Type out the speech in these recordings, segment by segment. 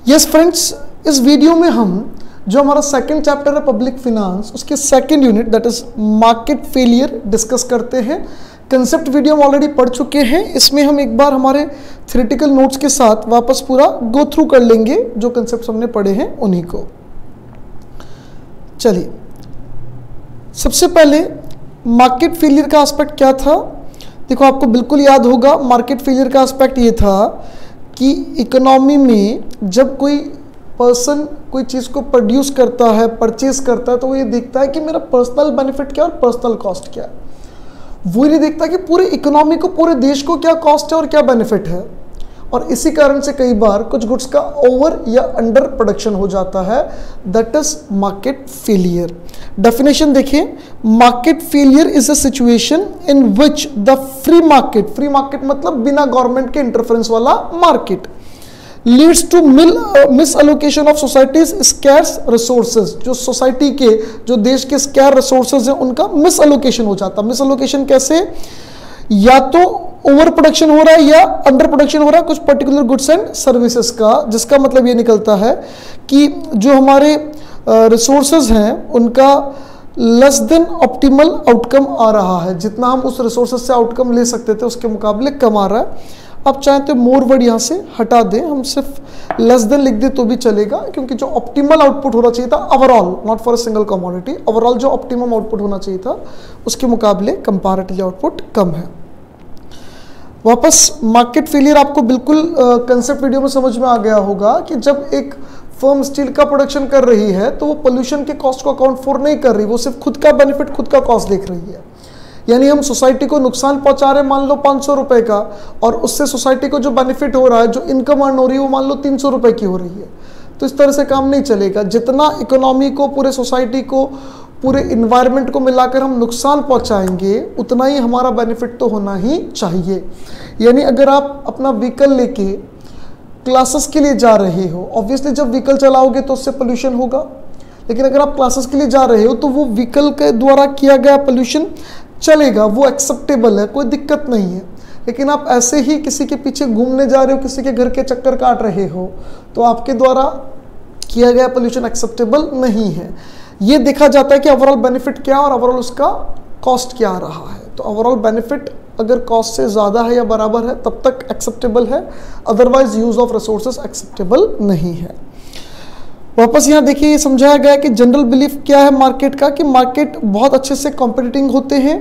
Yes friends, इस video में हम जो हमारा सेकंड चैप्टर है पब्लिक फिनांस, उसके second unit that is market failure discuss करते हैं। कंसेप्ट वीडियो हम ऑलरेडी पढ़ चुके हैं। इसमें हम एक बार हमारे थ्योरेटिकल नोट्स के साथ वापस पूरा गो थ्रू कर लेंगे जो कंसेप्ट हमने पढ़े हैं उन्हीं को। चलिए, सबसे पहले मार्केट फेलियर का एस्पेक्ट क्या था। देखो, आपको बिल्कुल याद होगा मार्केट फेलियर का एस्पेक्ट ये था कि इकोनॉमी में जब कोई पर्सन कोई चीज़ को प्रोड्यूस करता है, परचेज करता है, तो वो ये देखता है कि मेरा पर्सनल बेनिफिट क्या है और पर्सनल कॉस्ट क्या है। वो नहीं देखता कि पूरे इकोनॉमी को, पूरे देश को क्या कॉस्ट है और क्या बेनिफिट है। और इसी कारण से कई बार कुछ गुड्स का ओवर या अंडर प्रोडक्शन हो जाता है। That is market failure. Definition देखिए, market failure is a situation in which the free market मतलब बिना गवर्नमेंट के इंटरफेरेंस वाला market leads to misallocation of society's scarce resources. जो सोसाइटी के, जो देश के स्कैर रिसोर्सेज हैं, उनका मिस एलोकेशन हो जाता है। मिस एलोकेशन कैसे? या तो ओवर प्रोडक्शन हो रहा है या अंडर प्रोडक्शन हो रहा है कुछ पर्टिकुलर गुड्स एंड सर्विसेज का, जिसका मतलब ये निकलता है कि जो हमारे रिसोर्सेज हैं उनका लेस देन ऑप्टिमल आउटकम आ रहा है। जितना हम उस रिसोर्सेज से आउटकम ले सकते थे उसके मुकाबले कम आ रहा है। आप चाहें तो मोर वर्ड यहाँ से हटा दें, हम सिर्फ लेस देन लिख दें तो भी चलेगा, क्योंकि जो ऑप्टिमल आउटपुट होना चाहिए था overall, not for a single commodity, overall जो ऑप्टिमम आउटपुट होना चाहिए था उसके मुकाबले कंपैरेटिवली आउटपुट कम है। वापस मार्केट फेलियर आपको बिल्कुल कंसेप्ट वीडियो में समझ में आ गया होगा कि जब एक फर्म स्टील का प्रोडक्शन कर रही है तो वो पोल्यूशन के कॉस्ट को अकाउंट फॉर नहीं कर रही, वो सिर्फ खुद का बेनिफिट, खुद का कॉस्ट देख रही है। यानी हम सोसाइटी को नुकसान पहुंचा रहे हैं मान लो 500 रुपए का, और उससे सोसाइटी को जो बेनिफिट हो रहा है, जो इनकम अर्न हो रही है, वो मान लो 300 रुपए की हो रही है। तो इस तरह से काम नहीं चलेगा। जितना इकोनॉमी को, पूरे सोसाइटी को, पूरे इन्वायरमेंट को मिलाकर हम नुकसान पहुंचाएंगे उतना ही हमारा बेनिफिट तो होना ही चाहिए। यानी अगर आप अपना व्हीकल लेके क्लासेस के लिए जा रहे हो, ऑब्वियसली जब व्हीकल चलाओगे तो उससे पोल्यूशन होगा, लेकिन अगर आप क्लासेस के लिए जा रहे हो तो वो व्हीकल के द्वारा किया गया पोल्यूशन चलेगा, वो एक्सेप्टेबल है, कोई दिक्कत नहीं है। लेकिन आप ऐसे ही किसी के पीछे घूमने जा रहे हो, किसी के घर के चक्कर काट रहे हो, तो आपके द्वारा किया गया पोल्यूशन एक्सेप्टेबल नहीं है। ये देखा जाता है कि ओवरऑल बेनिफिट क्या और ओवरऑल उसका कॉस्ट क्या आ रहा है। तो ओवरऑल बेनिफिट अगर कॉस्ट से ज़्यादा है या बराबर है तब तक एक्सेप्टेबल है, otherwise use of resources acceptable नहीं है। वापस यहाँ देखिए, ये समझाया गया कि जनरल बिलीफ क्या है मार्केट का, कि मार्केट बहुत अच्छे से कॉम्पिटिटिंग होते हैं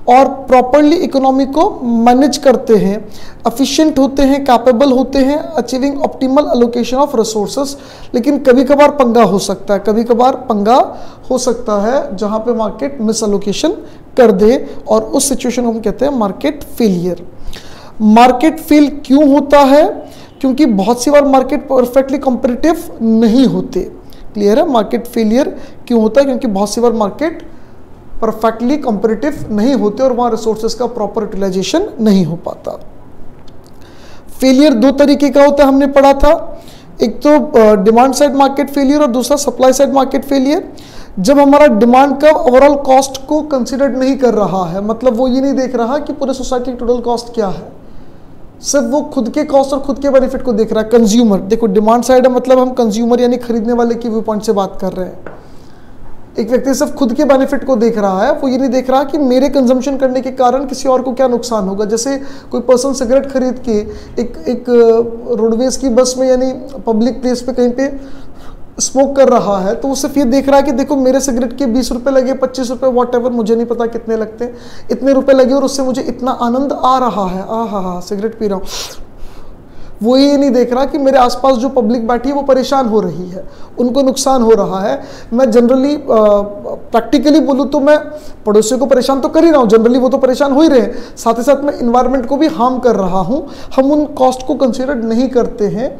और प्रॉपरली इकोनॉमी को मैनेज करते हैं, एफिशिएंट होते हैं, कैपेबल होते हैं, achieving optimal allocation of resources. लेकिन कभी कभार पंगा हो सकता है, कभी कभार पंगा हो सकता है जहाँ पे मार्केट मिस एलोकेशन कर दे, और उस सिचुएशन को हम कहते हैं मार्केट फेलियर। मार्केट फेल क्यों होता है? क्योंकि बहुत सी बार मार्केट परफेक्टली कॉम्पिटिटिव नहीं होते। क्लियर है? मार्केट फेलियर क्यों होता है? क्योंकि बहुत सी बार मार्केट परफेक्टली कॉम्पिटिटिव नहीं होते और वहाँ रिसोर्सेज का प्रॉपर यूटिलाइजेशन नहीं हो पाता। फेलियर दो तरीके का होता है, हमने पढ़ा था। एक तो डिमांड साइड मार्केट फेलियर और दूसरा सप्लाई साइड मार्केट फेलियर। जब हमारा डिमांड का ओवरऑल कॉस्ट को कंसिडर नहीं कर रहा है, मतलब वो ये नहीं देख रहा कि पूरे सोसाइटी की टोटल कॉस्ट क्या है, सिर्फ वो खुद के कॉस्ट और खुद के बेनिफिट को देख रहा है। कंज्यूमर, देखो डिमांड साइड है मतलब हम कंज्यूमर यानी खरीदने वाले की व्यू पॉइंट से बात कर रहे हैं। एक व्यक्ति सिर्फ खुद के बेनिफिट को देख रहा है, वो ये नहीं देख रहा कि मेरे कंजम्पशन करने के कारण किसी और को क्या नुकसान होगा। जैसे कोई पर्सन सिगरेट खरीद के एक रोडवेज की बस में यानी पब्लिक प्लेस पे कहीं पे स्मोक कर रहा है, तो वो सिर्फ ये देख रहा है कि देखो मेरे सिगरेट के 20 रुपये लगे, 25 रुपये, वॉट एवर, मुझे नहीं पता कितने लगते हैं, इतने रुपए लगे और उससे मुझे इतना आनंद आ रहा है, हा सिगरेट पी रहा हूँ। वो ये नहीं देख रहा कि मेरे आसपास जो पब्लिक बैठी है वो परेशान हो रही है, उनको नुकसान हो रहा है। मैं जनरली प्रैक्टिकली बोलूँ तो मैं पड़ोसियों को परेशान तो कर ही रहा हूँ, जनरली वो तो परेशान हो ही रहे हैं, साथ ही साथ मैं इन्वायरमेंट को भी हार्म कर रहा हूँ। हम उन कॉस्ट को कंसिडर नहीं करते हैं,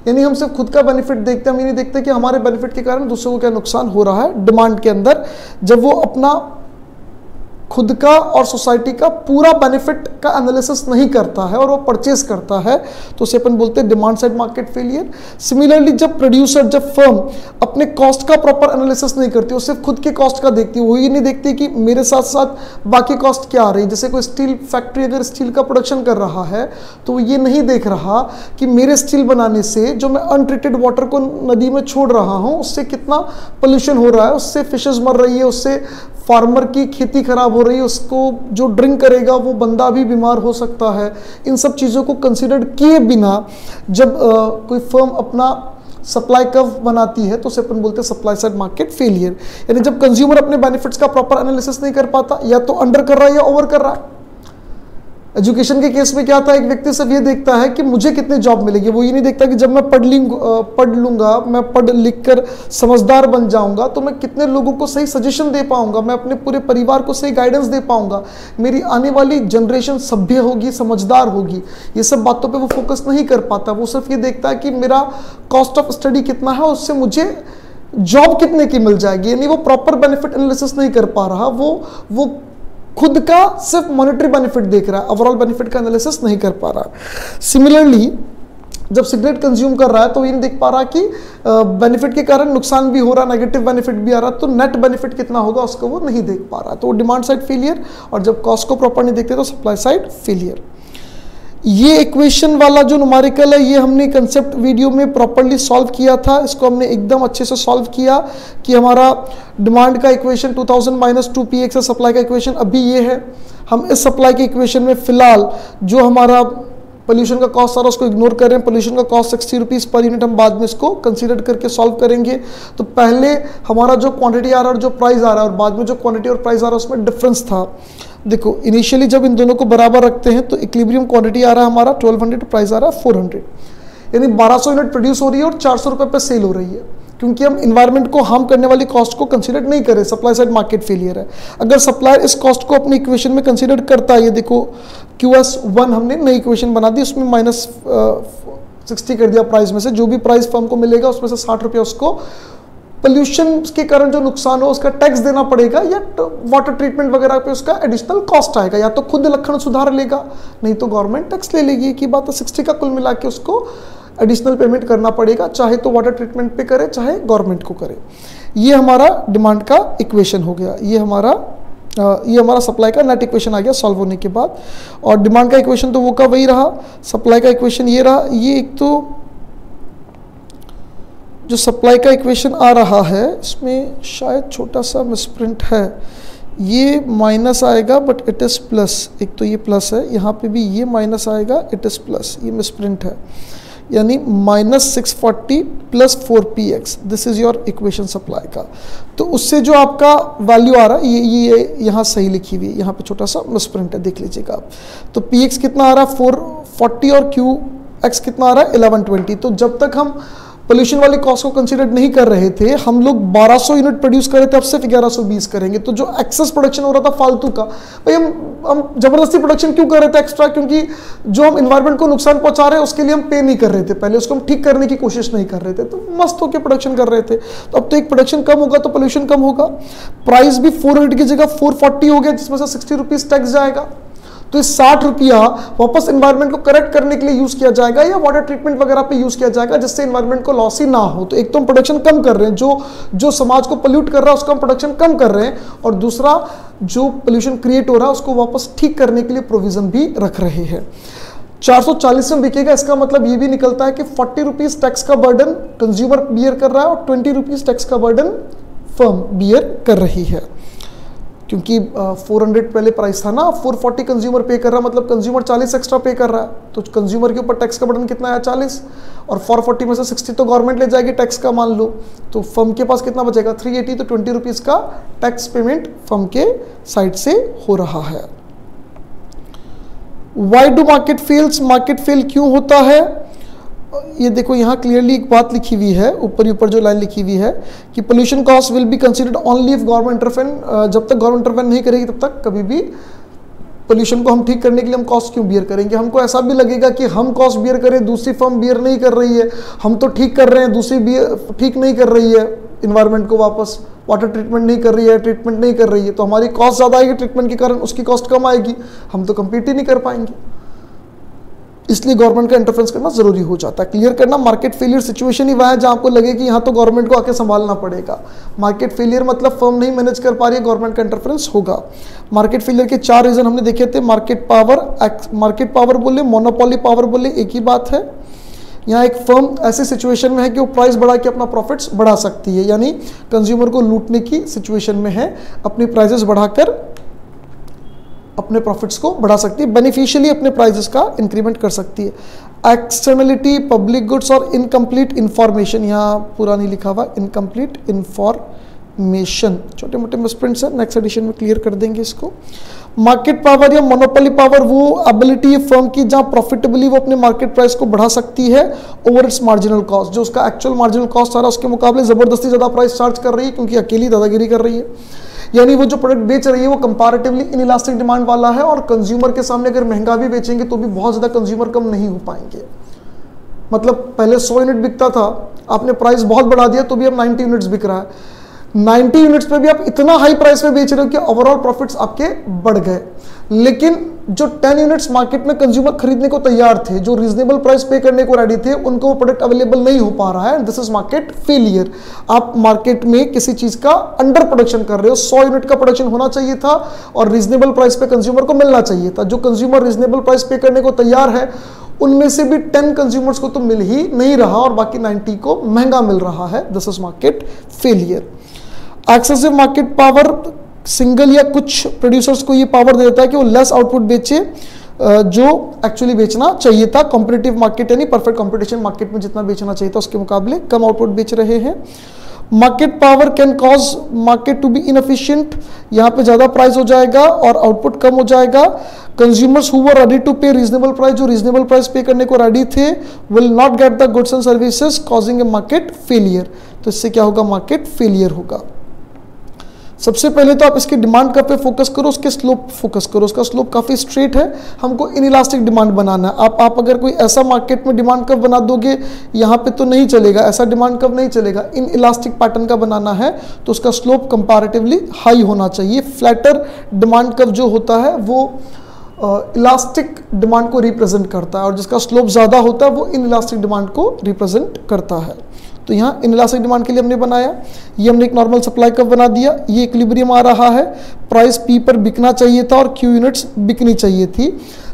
यानी हम सिर्फ खुद का बेनिफिट देखते हैं, हम ये नहीं देखते कि हमारे बेनिफिट के कारण दूसरों को क्या नुकसान हो रहा है। डिमांड के अंदर जब वो अपना खुद का और सोसाइटी का पूरा बेनिफिट का एनालिसिस नहीं करता है और वो परचेस करता है, तो उसे अपन बोलते हैं demand side market failure. Similarly जब प्रोड्यूसर, जब फर्म अपने कॉस्ट का प्रॉपर एनालिसिस नहीं करती, वो सिर्फ खुद के कॉस्ट का देखती है, वो ये नहीं देखती कि मेरे साथ साथ बाकी कॉस्ट क्या आ रही है। जैसे कोई स्टील फैक्ट्री अगर स्टील का प्रोडक्शन कर रहा है तो वो ये नहीं देख रहा कि मेरे स्टील बनाने से जो मैं अनट्रीटेड वाटर को नदी में छोड़ रहा हूँ उससे कितना पोल्यूशन हो रहा है, उससे फिशेस मर रही है, उससे फार्मर की खेती खराब हो रही है, उसको जो ड्रिंक करेगा वो बंदा भी बीमार हो सकता है। इन सब चीज़ों को कंसिडर किए बिना जब कोई फर्म अपना सप्लाई कर्व बनाती है तो उसे अपन बोलते हैं सप्लाई साइड मार्केट फेलियर। यानी जब कंज्यूमर अपने बेनिफिट्स का प्रॉपर एनालिसिस नहीं कर पाता, या तो अंडर कर रहा है या ओवर कर रहा है। एजुकेशन के केस में क्या था, एक व्यक्ति सिर्फ ये देखता है कि मुझे कितनी जॉब मिलेगी, वो ये नहीं देखता कि जब मैं पढ़ लूंगा, मैं पढ़ लिख कर समझदार बन जाऊंगा तो मैं कितने लोगों को सही सजेशन दे पाऊंगा, मैं अपने पूरे परिवार को सही गाइडेंस दे पाऊंगा, मेरी आने वाली जनरेशन सभ्य होगी, समझदार होगी। ये सब बातों पे वो फोकस नहीं कर पाता, वो सिर्फ ये देखता है कि मेरा कॉस्ट ऑफ स्टडी कितना है, उससे मुझे जॉब कितने की मिल जाएगी। यानी वो प्रॉपर बेनिफिट एनालिसिस नहीं कर पा रहा, वो खुद का सिर्फ मॉनेटरी बेनिफिट देख रहा है, ओवरऑल बेनिफिट का एनालिसिस नहीं कर पा रहा। सिमिलरली जब सिगरेट कंज्यूम कर रहा है तो ये नहीं देख पा रहा कि बेनिफिट के कारण नुकसान भी हो रहा, नेगेटिव बेनिफिट भी आ रहा, तो नेट बेनिफिट कितना होगा उसको वो नहीं देख पा रहा, तो वो डिमांड साइड फेलियर। और जब कॉस्ट को प्रॉपर नहीं देखते तो सप्लाई साइड फेलियर। ये इक्वेशन वाला जो न्यूमेरिकल है ये हमने कंसेप्ट वीडियो में प्रॉपरली सॉल्व किया था, इसको हमने एकदम अच्छे से सॉल्व किया कि हमारा डिमांड का इक्वेशन 2000 माइनस 2px है, सप्लाई का इक्वेशन अभी ये है। हम इस सप्लाई के इक्वेशन में फिलहाल जो हमारा पोल्यूशन का कॉस्ट आ रहा है उसको इग्नोर कर रहे हैं। पोल्यूशन का कॉस्ट 60 रुपीज़ पर यूनिट, हम बाद में इसको कंसीडर करके सॉल्व करेंगे। तो पहले हमारा जो क्वांटिटी आ रहा है और जो प्राइस आ रहा है और बाद में जो क्वांटिटी और प्राइस आ रहा है उसमें डिफरेंस था। देखो इनिशियली जब इन दोनों को बराबर रखते हैं तो इक्विलिब्रियम क्वांटिटी आ रहा है हमारा 1200, प्राइस आ रहा है 400, यानी 1200 यूनिट प्रोड्यूस हो रही है और 400 रुपये पर सेल हो रही है, क्योंकि हम इन्वायरमेंट को हार्म करने वाली कॉस्ट को कंसीडर नहीं करें। सप्लाई साइड मार्केट फेलियर है। अगर सप्लायर इस कॉस्ट को अपनी इक्वेशन में कंसीडर करता है, ये देखो QS1 हमने नई इक्वेशन बना दी, उसमें माइनस 60 कर दिया प्राइस में से, जो भी प्राइस फर्म को मिलेगा उसमें से 60 रुपये उसको पोल्यूशन के कारण जो नुकसान हो उसका टैक्स देना पड़ेगा, या वाटर ट्रीटमेंट वगैरह पे उसका एडिशनल कॉस्ट आएगा, या तो खुद लक्षण सुधार लेगा नहीं तो गवर्नमेंट टैक्स ले लेगी। की बात है 60 का कुल मिला के उसको एडिशनल पेमेंट करना पड़ेगा, चाहे तो वाटर ट्रीटमेंट पे करे चाहे गवर्नमेंट को करे। ये हमारा डिमांड का इक्वेशन हो गया, ये हमारा सप्लाई का नेट इक्वेशन आ गया सॉल्व होने के बाद। और डिमांड का इक्वेशन तो वो का वही रहा, सप्लाई का इक्वेशन ये रहा। ये एक तो जो सप्लाई का इक्वेशन आ रहा है इसमें शायद छोटा सा मिसप्रिंट है, ये माइनस आएगा बट इट इज़ प्लस, एक तो ये प्लस है, यहाँ पे भी ये माइनस आएगा, इट इज़ प्लस, ये मिसप्रिंट है, यानी -640 plus 4px, this is your equation supply का। तो उससे जो आपका वैल्यू आ रहा है ये यहाँ सही लिखी हुई है, यहाँ पे छोटा सा मिसप्रिंट है, देख लीजिएगा आप। तो px कितना आ रहा है 440 और qx कितना आ रहा है 1120। तो जब तक हम पोल्यूशन वाली कॉस्ट को कंसीडर नहीं कर रहे थे, हम लोग 1200 यूनिट प्रोड्यूस कर रहे थे, अब सिर्फ 1120 करेंगे। तो जो एक्सेस प्रोडक्शन हो रहा था फालतू का, भाई हम जबरदस्ती प्रोडक्शन क्यों कर रहे थे एक्स्ट्रा, क्योंकि जो हम इन्वायरमेंट को नुकसान पहुंचा रहे हैं उसके लिए हम पे नहीं कर रहे थे, पहले उसको हम ठीक करने की कोशिश नहीं कर रहे थे, तो मस्त होकर प्रोडक्शन कर रहे थे। तो अब तो एक प्रोडक्शन कम होगा तो पोल्यूशन कम होगा। प्राइस भी 400 की जगह 440 हो गया, जिसमें से 60 रुपीज टैक्स जाएगा। तो इस 60 रुपया वापस इन्वायरमेंट को करेक्ट करने के लिए यूज किया जाएगा या वाटर ट्रीटमेंट वगैरह पे यूज किया जाएगा, जिससे इन्वायरमेंट को लॉस ही ना हो। तो एक तो हम प्रोडक्शन कम कर रहे हैं, जो समाज को पोल्यूट कर रहा है उसका हम प्रोडक्शन कम कर रहे हैं, और दूसरा जो पोल्यूशन क्रिएट हो रहा है उसको वापस ठीक करने के लिए प्रोविजन भी रख रहे हैं। 440 में बिकेगा, इसका मतलब ये भी निकलता है कि 40 रुपीज टैक्स का बर्डन कंज्यूमर बियर कर रहा है और 20 रुपीज टैक्स का बर्डन फर्म बियर कर रही है, क्योंकि 400 पहले प्राइस था ना, 440 कंज्यूमर पे कर रहा है, मतलब कंज्यूमर 40 एक्स्ट्रा पे कर रहा है, तो कंज्यूमर के ऊपर टैक्स का बर्डन कितना है 40, और 440 में से 60 तो गवर्नमेंट ले जाएगी टैक्स का, मान लो, तो फर्म के पास कितना बचेगा 380, तो 20 रुपीज का टैक्स पेमेंट फर्म के साइड से हो रहा है। Why do market fails, market fail क्यों होता है, ये देखो यहाँ क्लियरली एक बात लिखी हुई है, ऊपर जो लाइन लिखी हुई है कि pollution cost will be considered only if government intervene, जब तक गवर्नमेंट इंटरवेन नहीं करेगी तब तक कभी भी पोल्यूशन को हम ठीक करने के लिए हम कॉस्ट क्यों बियर करेंगे। हमको ऐसा भी लगेगा कि हम कॉस्ट बियर करें, दूसरी फर्म बियर नहीं कर रही है, हम तो ठीक कर रहे हैं, दूसरी बियर ठीक नहीं कर रही है इन्वायरमेंट को वापस, वाटर ट्रीटमेंट नहीं कर रही है, ट्रीटमेंट नहीं कर रही है, तो हमारी कॉस्ट ज़्यादा आएगी ट्रीटमेंट के कारण, उसकी कॉस्ट कम आएगी, हम तो कम्पीट ही नहीं कर पाएंगे। इसलिए गवर्नमेंट का इंटरफेरेंस करना जरूरी हो जाता है। क्लियर करना, मार्केट फेलियर सिचुएशन ही वह है जहां आपको लगे कि यहाँ तो गवर्नमेंट को आके संभालना पड़ेगा। मार्केट फेलियर मतलब फर्म नहीं मैनेज कर पा रही है, गवर्नमेंट का इंटरफेरेंस होगा। मार्केट फेलियर के 4 रीजन हमने देखे थे। मार्केट पावर बोले, मोनोपोली पावर बोले, एक ही बात है। यहाँ एक फर्म ऐसी सिचुएशन में है कि वो प्राइस बढ़ा के अपना प्रॉफिट्स बढ़ा सकती है, यानी कंज्यूमर को लूटने की सिचुएशन में है, अपनी प्राइसेस बढ़ाकर अपने प्रॉफिट्स को बढ़ा सकती है, बेनिफिशियली अपने प्राइसेस का इंक्रीमेंट कर सकती है। एक्सटर्नलिटी, पब्लिक गुड्स और इनकम्प्लीट इंफॉर्मेशन, यहाँ पूरा नहीं लिखा हुआ, इनकम्प्लीट इंफॉर्मेशन, छोटे मोटे मिसप्रिंट्स है, नेक्स्ट एडिशन में क्लियर कर देंगे इसको। मार्केट पावर या मोनोपोली पावर वो एबिलिटी है फर्म की जहां प्रॉफिटेबली वो अपने मार्केट प्राइस को बढ़ा सकती है ओवर इट्स मार्जिनल कॉस्ट, जो उसका एक्चुअल मार्जिनल कॉस्ट आ रहा है उसके मुकाबले जबरदस्ती ज़्यादा प्राइस चार्ज कर रही है क्योंकि अकेली दादागिरी कर रही है। यानी वो जो प्रोडक्ट बेच रही है वो कंपैरेटिवली इनइलास्टिक डिमांड वाला है और कंज्यूमर के सामने अगर महंगा भी बेचेंगे तो भी बहुत ज़्यादा कंज्यूमर कम नहीं हो पाएंगे। मतलब पहले 100 यूनिट बिकता था, आपने प्राइस बहुत बढ़ा दिया तो भी अब 90 यूनिट्स बिक रहा है। 90 यूनिट्स पे भी आप इतना हाई प्राइस पे बेच रहे हो कि ओवरऑल प्रॉफिट्स आपके बढ़ गए, लेकिन जो 10 यूनिट्स मार्केट में कंज्यूमर खरीदने को तैयार थे, जो रीजनेबल प्राइस पे करने को रेडी थे, उनको वो प्रोडक्ट अवेलेबल नहीं हो पा रहा है। This is market failure. आप मार्केट में किसी चीज का अंडर प्रोडक्शन कर रहे हो। 100 यूनिट का प्रोडक्शन होना चाहिए था और रीजनेबल प्राइस पे कंज्यूमर को मिलना चाहिए था। जो कंज्यूमर रीजनेबल प्राइस पे करने को तैयार है उनमें से भी 10 कंज्यूमर्स को तो मिल ही नहीं रहा और बाकी 90 को महंगा मिल रहा है। This is market failure. Excessive market power, single या कुछ प्रोड्यूसर्स को ये पावर दे देता है कि वो लेस आउटपुट बेचे जो एक्चुअली बेचना चाहिए था। कॉम्पिटिटिव मार्केट यानी परफेक्ट कंपटीशन मार्केट में जितना बेचना चाहिए था उसके मुकाबले कम आउटपुट बेच रहे हैं। Market power can cause market to be inefficient, यहाँ पे ज़्यादा प्राइस हो जाएगा और आउटपुट कम हो जाएगा। Consumers who were ready to pay reasonable price, जो रीजनेबल प्राइस पे करने को रेडी थे, will not get the goods and services causing a market failure. तो इससे क्या होगा, मार्केट फेलियर होगा। सबसे पहले तो आप इसकी डिमांड कर्व पे फोकस करो, उसके स्लोप फोकस करो। उसका स्लोप काफ़ी स्ट्रेट है, हमको इनइलास्टिक डिमांड बनाना है। आप अगर कोई ऐसा मार्केट में डिमांड कर्व बना दोगे यहाँ पे तो नहीं चलेगा, ऐसा डिमांड कर्व नहीं चलेगा। इनइलास्टिक पैटर्न का बनाना है तो उसका स्लोप कंपैरेटिवली हाई होना चाहिए। फ्लैटर डिमांड कर्व जो होता है वो इलास्टिक डिमांड को रिप्रेजेंट करता है और जिसका स्लोप ज़्यादा होता है वो इनइलास्टिक डिमांड को रिप्रेजेंट करता है। तो यहाँ इनइलास्टिक डिमांड के लिए हमने बनाया, ये हमने एक नॉर्मल सप्लाई कर्व बना दिया। ये इक्विलिब्रियम आ रहा है, प्राइस पी पर बिकना चाहिए था और क्यू यूनिट्स बिकनी चाहिए थी,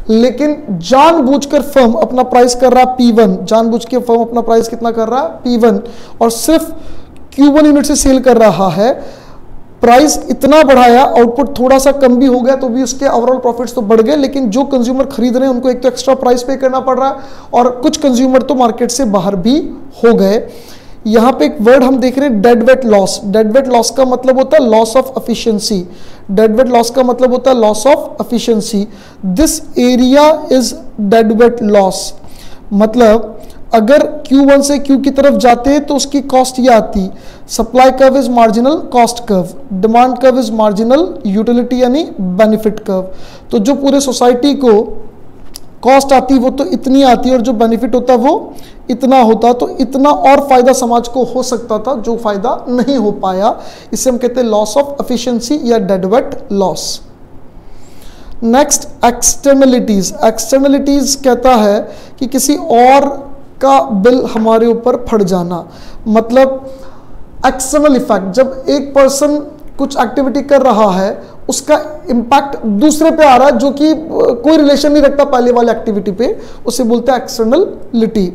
लेकिन जानबूझकर फर्म अपना प्राइस कर रहा है P1, जानबूझ के फर्म अपना प्राइस कितना कर रहा है P1 और सिर्फ Q1 यूनिट से सेल कर रहा है। प्राइस इतना बढ़ाया, आउटपुट थोड़ा सा कम भी हो गया तो भी उसके ओवरऑल प्रॉफिट्स तो बढ़ गए, लेकिन जो कंज्यूमर खरीद रहे हैं उनको एक तो एक्स्ट्रा प्राइस पे करना पड़ रहा है और कुछ कंज्यूमर तो मार्केट से बाहर भी हो गए। यहाँ पे एक वर्ड हम देख रहे हैं dead weight loss. Dead weight loss का मतलब होता है loss of efficiency. Dead weight loss का मतलब होता है loss of efficiency. This area is dead weight loss. मतलब अगर Q1 से Q की तरफ जाते तो उसकी कॉस्ट ये आती, supply curve is marginal cost curve, demand curve is marginal utility यानी बेनिफिट कर्व। तो जो पूरे सोसाइटी को कॉस्ट आती वो तो इतनी आती और जो बेनिफिट होता वो इतना होता, तो इतना और फायदा समाज को हो सकता था जो फायदा नहीं हो पाया। इसे हम कहते हैं लॉस ऑफ एफिशिएंसी या dead weight loss. Next externalities. Externalities कहता है कि किसी और का बिल हमारे ऊपर फट जाना, मतलब एक्सटर्नल इफेक्ट। जब एक पर्सन कुछ एक्टिविटी कर रहा है उसका इम्पैक्ट दूसरे पे आ रहा है जो कि कोई रिलेशन नहीं रखता पहले वाले एक्टिविटी पे, उसे बोलते हैं एक्सटर्नलिटी।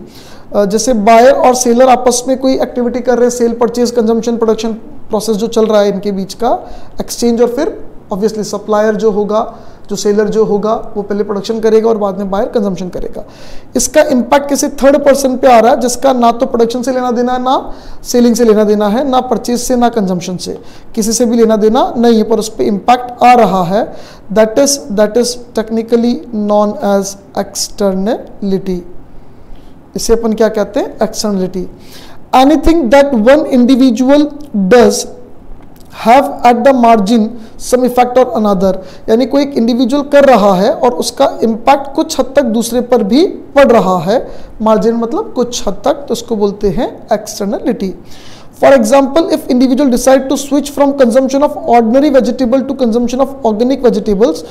जैसे बायर और सेलर आपस में कोई एक्टिविटी कर रहे हैं, cell purchase consumption production process जो चल रहा है इनके बीच का एक्सचेंज, और फिर ऑब्वियसली सप्लायर जो होगा, जो सेलर जो होगा वो पहले प्रोडक्शन करेगा और बाद में बायर कंजम्पशन करेगा। इसका इम्पैक्ट किसी थर्ड पर्सन पे आ रहा है जिसका ना तो प्रोडक्शन से लेना देना है, ना सेलिंग से लेना देना है, ना परचेज से, ना कंजम्पशन से, किसी से भी लेना देना नहीं है, पर उस पर इम्पैक्ट आ रहा है। That is technically known as externality. इसे अपन क्या कहते हैं, externality. Anything that one individual does have at the margin some effect और अनदर, यानी कोई एक इंडिविजुअल कर रहा है और उसका इम्पैक्ट कुछ हद तक दूसरे पर भी पड़ रहा है। मार्जिन मतलब कुछ हद तक, तो उसको बोलते हैं externality. For example, if individual decide to switch from consumption of ordinary vegetable to consumption of organic vegetables,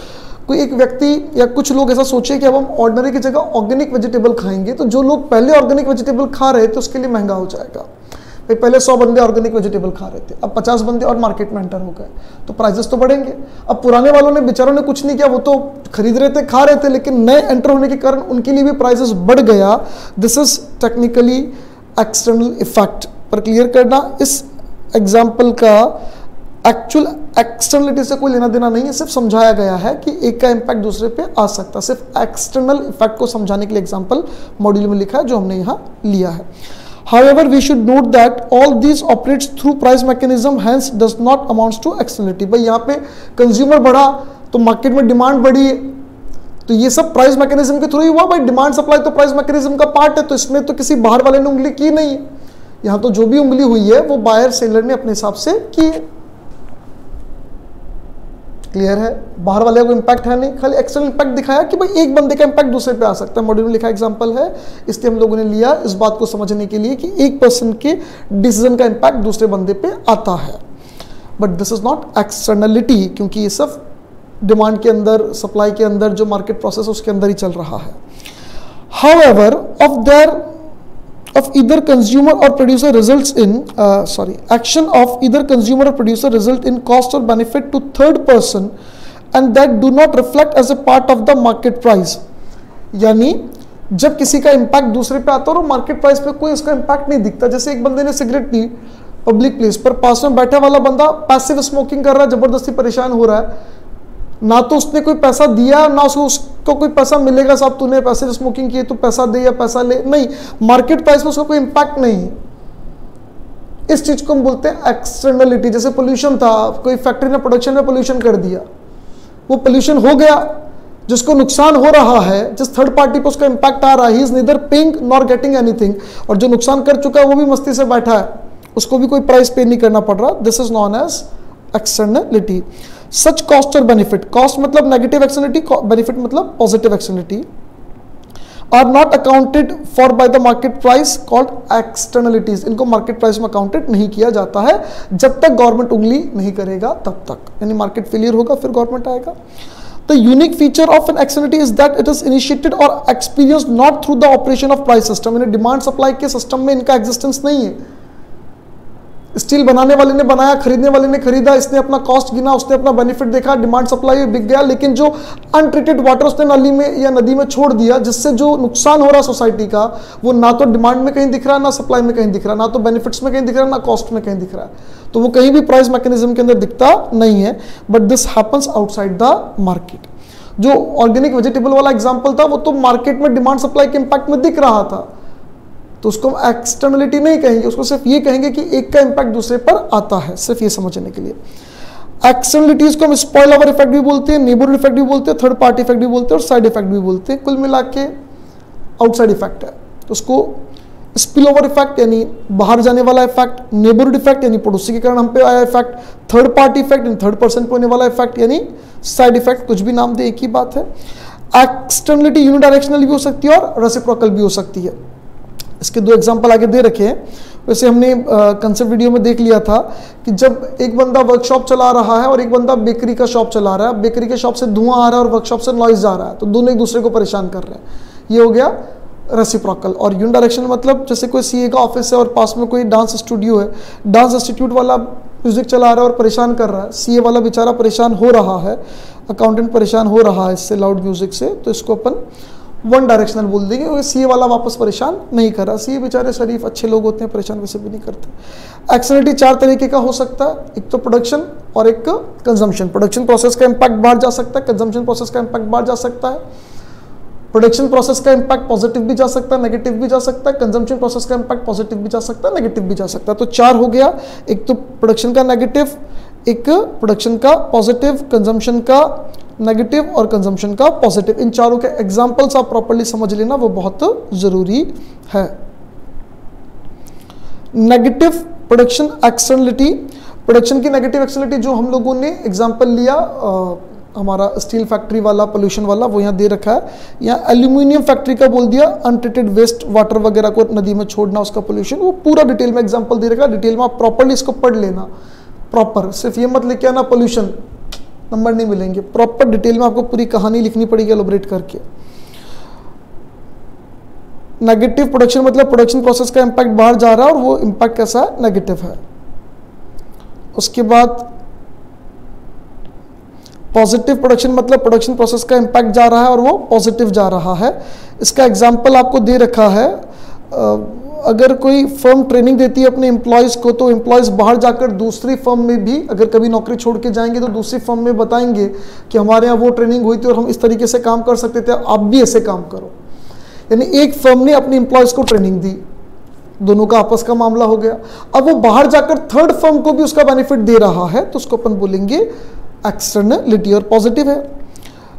कोई एक व्यक्ति या कुछ लोग ऐसा सोचे कि अब हम ऑर्डिनरी की जगह ऑर्गेनिक वेजिटेबल खाएंगे, तो जो लोग पहले ऑर्गेनिक वेजिटेबल खा रहे थे उसके लिए महंगा हो जाएगा। भाई पहले 100 बंदे ऑर्गेनिक वेजिटेबल खा रहे थे, अब 50 बंदे और मार्केट में एंटर हो गए, तो प्राइसेस तो बढ़ेंगे। अब पुराने वालों ने बेचारों ने कुछ नहीं किया, वो तो खरीद रहे थे, खा रहे थे, लेकिन नए एंटर होने के कारण उनके लिए भी प्राइसेस बढ़ गया। This is technically external effect. पर क्लियर करना, इस एग्जाम्पल का एक्चुअल एक्सटर्नलिटी से कोई लेना देना नहीं है, सिर्फ समझाया गया है कि एक का इम्पैक्ट दूसरे पे आ सकता है। सिर्फ एक्सटर्नल इफेक्ट को समझाने के लिए एग्जाम्पल मॉड्यूल में लिखा है जो हमने यहाँ लिया है। However, we should note that all these operates through price mechanism, hence does not amounts to externality। भाई यहाँ पे कंज्यूमर बढ़ा तो मार्केट में डिमांड बढ़ी, तो ये सब प्राइस मैकेनिज्म के थ्रू ही हुआ। भाई डिमांड सप्लाई तो प्राइस मैकेनिज्म का पार्ट है, तो इसमें तो किसी बाहर वाले ने उंगली की नहीं है। यहाँ तो जो भी उंगली हुई है वो बायर सेलर ने अपने हिसाब से की है। क्लियर है? बाहर वाले को इम्पैक्ट है नहीं, खाली एक्सटर्नल इम्पैक्ट दिखाया कि भाई एक बंदे का इम्पैक्ट दूसरे पे आ सकता है। मॉड्यूल में लिखा एग्जांपल है, इसलिए हम लोगों ने लिया इस बात को समझने के लिए कि एक पर्सन के डिसीजन का इम्पैक्ट दूसरे बंदे पे आता है। But this is not externality, क्योंकि ये सब डिमांड के अंदर, सप्लाई के अंदर जो मार्केट प्रोसेस उसके अंदर ही चल रहा है। However of either consumer or producer results in action of either consumer or producer result in cost or benefit to third person and that do not reflect as a part of the market price। यानी जब किसी का impact दूसरे पे आता है और market price पे कोई इसका इम्पैक्ट नहीं दिखता। जैसे एक बंदे ने सिगरेट पी पब्लिक प्लेस पर, पास में बैठा वाला बंदा पैसिव स्मोकिंग कर रहा है, जबरदस्ती परेशान हो रहा है, ना तो उसने कोई पैसा दिया ना उसको कोई पैसा मिलेगा। साहब तूने पैसे स्मोकिंग की तो पैसा दे या पैसा ले, नहीं, मार्केट प्राइस में उसका कोई इंपैक्ट नहीं है। इस चीज को हम बोलते हैं एक्सटर्नलिटी। जैसे पोल्यूशन था, कोई फैक्ट्री ने प्रोडक्शन में पोल्यूशन कर दिया, वो पोल्यूशन हो गया, जिसको नुकसान हो रहा है, जिस थर्ड पार्टी पर उसका इंपैक्ट आ रहा है, he is neither paying nor getting anything, और जो नुकसान कर चुका है वो भी मस्ती से बैठा है, उसको भी कोई प्राइस पे नहीं करना पड़ रहा। This is known as externality. Such cost और बेनिफिट, कॉस्ट मतलब नेगेटिव एक्सटर्नलिटी, बेनिफिट मतलब positive externality, are not accounted for by the market price called externalities. इनको मार्केट प्राइस में अकाउंटेड नहीं किया जाता है जब तक गवर्नमेंट उंगली नहीं करेगा तब तक, यानी मार्केट फेलियर होगा फिर गवर्नमेंट आएगा। The unique feature of an externality is that it is initiated or experienced not through the operation of price system। यानी डिमांड सप्लाई के सिस्टम में इनका एग्जिस्टेंस नहीं है। स्टील बनाने वाले ने बनाया, खरीदने वाले ने खरीदा, इसने अपना कॉस्ट गिना, उसने अपना बेनिफिट देखा, डिमांड सप्लाई बिक गया, लेकिन जो अनट्रीटेड वाटर उसने नाली में या नदी में छोड़ दिया, जिससे जो नुकसान हो रहा सोसाइटी का, वो ना तो डिमांड में कहीं दिख रहा है, ना सप्लाई में कहीं दिख रहा है, ना तो बेनिफिट्स में कहीं दिख रहा है, ना कॉस्ट में कहीं दिख रहा है, तो वो कहीं भी प्राइस मैकेनिज्म के अंदर दिखता नहीं है। But this happens outside the market. जो ऑर्गेनिक वेजिटेबल वाला एग्जांपल था, वो तो मार्केट में डिमांड सप्लाई के इंपैक्ट में दिख रहा था, तो उसको हम एक्सटर्नलिटी नहीं कहेंगे, उसको सिर्फ ये कहेंगे कि एक का इंपैक्ट दूसरे पर आता है, सिर्फ ये समझने के लिए। एक्सटर्नलिटीज को हम स्पॉइल ओवर इफेक्ट भी बोलते हैं, नेबरहुड इफेक्ट भी बोलते हैं, थर्ड पार्टी इफेक्ट भी बोलते हैं और साइड इफेक्ट भी बोलते हैं। कुल मिला के आउटसाइड इफेक्ट है, तो उसको स्पिल ओवर इफेक्ट यानी बाहर जाने वाला इफेक्ट, नेबरहुड इफेक्ट यानी पड़ोसी के कारण हम पे आया इफेक्ट, थर्ड पार्टी इफेक्ट यानी थर्ड पर्सन पे होने वाला इफेक्ट यानी साइड इफेक्ट, कुछ भी नाम दे एक ही बात है। एक्सटर्नलिटी यूनिडायरेक्शनल भी हो सकती है और रेसिप्रोकल भी हो सकती है। इसके दो एग्जांपल आगे दे रखे हैं। वैसे हमने कंसेप्ट वीडियो में देख लिया था कि जब एक बंदा वर्कशॉप चला रहा है और एक बंदा बेकरी का शॉप चला रहा है, बेकरी के शॉप से धुआं आ रहा है और वर्कशॉप से नॉइज आ रहा है, तो दोनों एक दूसरे को परेशान कर रहे हैं, ये हो गया रेसिप्रोकल। और यूनिडायरेक्शनल मतलब जैसे कोई सीए का ऑफिस है और पास में कोई डांस स्टूडियो है, डांस इंस्टीट्यूट वाला म्यूजिक चला रहा है और परेशान कर रहा है, सीए वाला बेचारा परेशान हो रहा है, अकाउंटेंट परेशान हो रहा है इससे लाउड म्यूजिक से, तो इसको अपन वन डायरेक्शनल बोल देंगे, क्योंकि सीए वाला वापस परेशान नहीं कर रहा। सीए बेचारे शरीफ अच्छे लोग होते हैं, परेशान वैसे भी नहीं करते। एक्सटर्नलिटी चार तरीके का हो सकता है, एक तो प्रोडक्शन और एक कंजम्पशन। प्रोडक्शन प्रोसेस का इंपैक्ट बाहर जा सकता है, कंजम्पशन प्रोसेस का इंपैक्ट बाहर जा सकता है। प्रोडक्शन प्रोसेस का इंपैक्ट पॉजिटिव भी जा सकता है, नेगेटिव भी जा सकता है। कंजम्पशन प्रोसेस का इंपैक्ट पॉजिटिव भी जा सकता है, नेगेटिव भी जा सकता है। तो चार हो गया, एक तो प्रोडक्शन का नेगेटिव, एक प्रोडक्शन का पॉजिटिव, कंजम्पशन का नेगेटिव और कंजम्पशन का पॉजिटिव। इन चारों के एग्जांपल्स आप प्रॉपर्ली समझ लेना, वो बहुत जरूरी है। नेगेटिव प्रोडक्शन एक्सटर्नलिटी, प्रोडक्शन की नेगेटिव एक्सटर्नलिटी जो हम लोगों ने एग्जांपल लिया हमारा स्टील फैक्ट्री वाला पोल्यूशन वाला वो यहाँ दे रखा है। यहाँ एल्यूमिनियम फैक्ट्री का बोल दिया, अनट्रीटेड वेस्ट वाटर वगैरह को नदी में छोड़ना उसका पोल्यूशन, वो पूरा डिटेल में एग्जांपल दे रखा है। डिटेल में आप प्रॉपरली इसको पढ़ लेना प्रॉपर, सिर्फ ये मत लेके आना पोल्यूशन नंबर नहीं मिलेंगे, प्रॉपर डिटेल में आपको पूरी कहानी लिखनी पड़ेगी एलोबरेट करके। नेगेटिव प्रोडक्शन मतलब प्रोडक्शन प्रोसेस का इंपैक्ट बाहर जा रहा है और वो इंपैक्ट कैसा है, नेगेटिव है। उसके बाद पॉजिटिव प्रोडक्शन मतलब प्रोडक्शन प्रोसेस का इंपैक्ट जा रहा है और वो पॉजिटिव जा रहा है। इसका एग्जांपल आपको दे रखा है, अगर कोई फर्म ट्रेनिंग देती है अपने एम्प्लॉयज़ को, तो एम्प्लॉयज़ बाहर जाकर दूसरी फर्म में भी अगर कभी नौकरी छोड़ के जाएंगे तो दूसरी फर्म में बताएंगे कि हमारे यहाँ वो ट्रेनिंग हुई थी और हम इस तरीके से काम कर सकते थे, आप भी ऐसे काम करो। यानी एक फर्म ने अपने एम्प्लॉयज़ को ट्रेनिंग दी, दोनों का आपस का मामला हो गया। अब वो बाहर जाकर थर्ड फर्म को भी उसका बेनिफिट दे रहा है, तो उसको अपन बोलेंगे एक्सटर्नलिटी और पॉजिटिव है।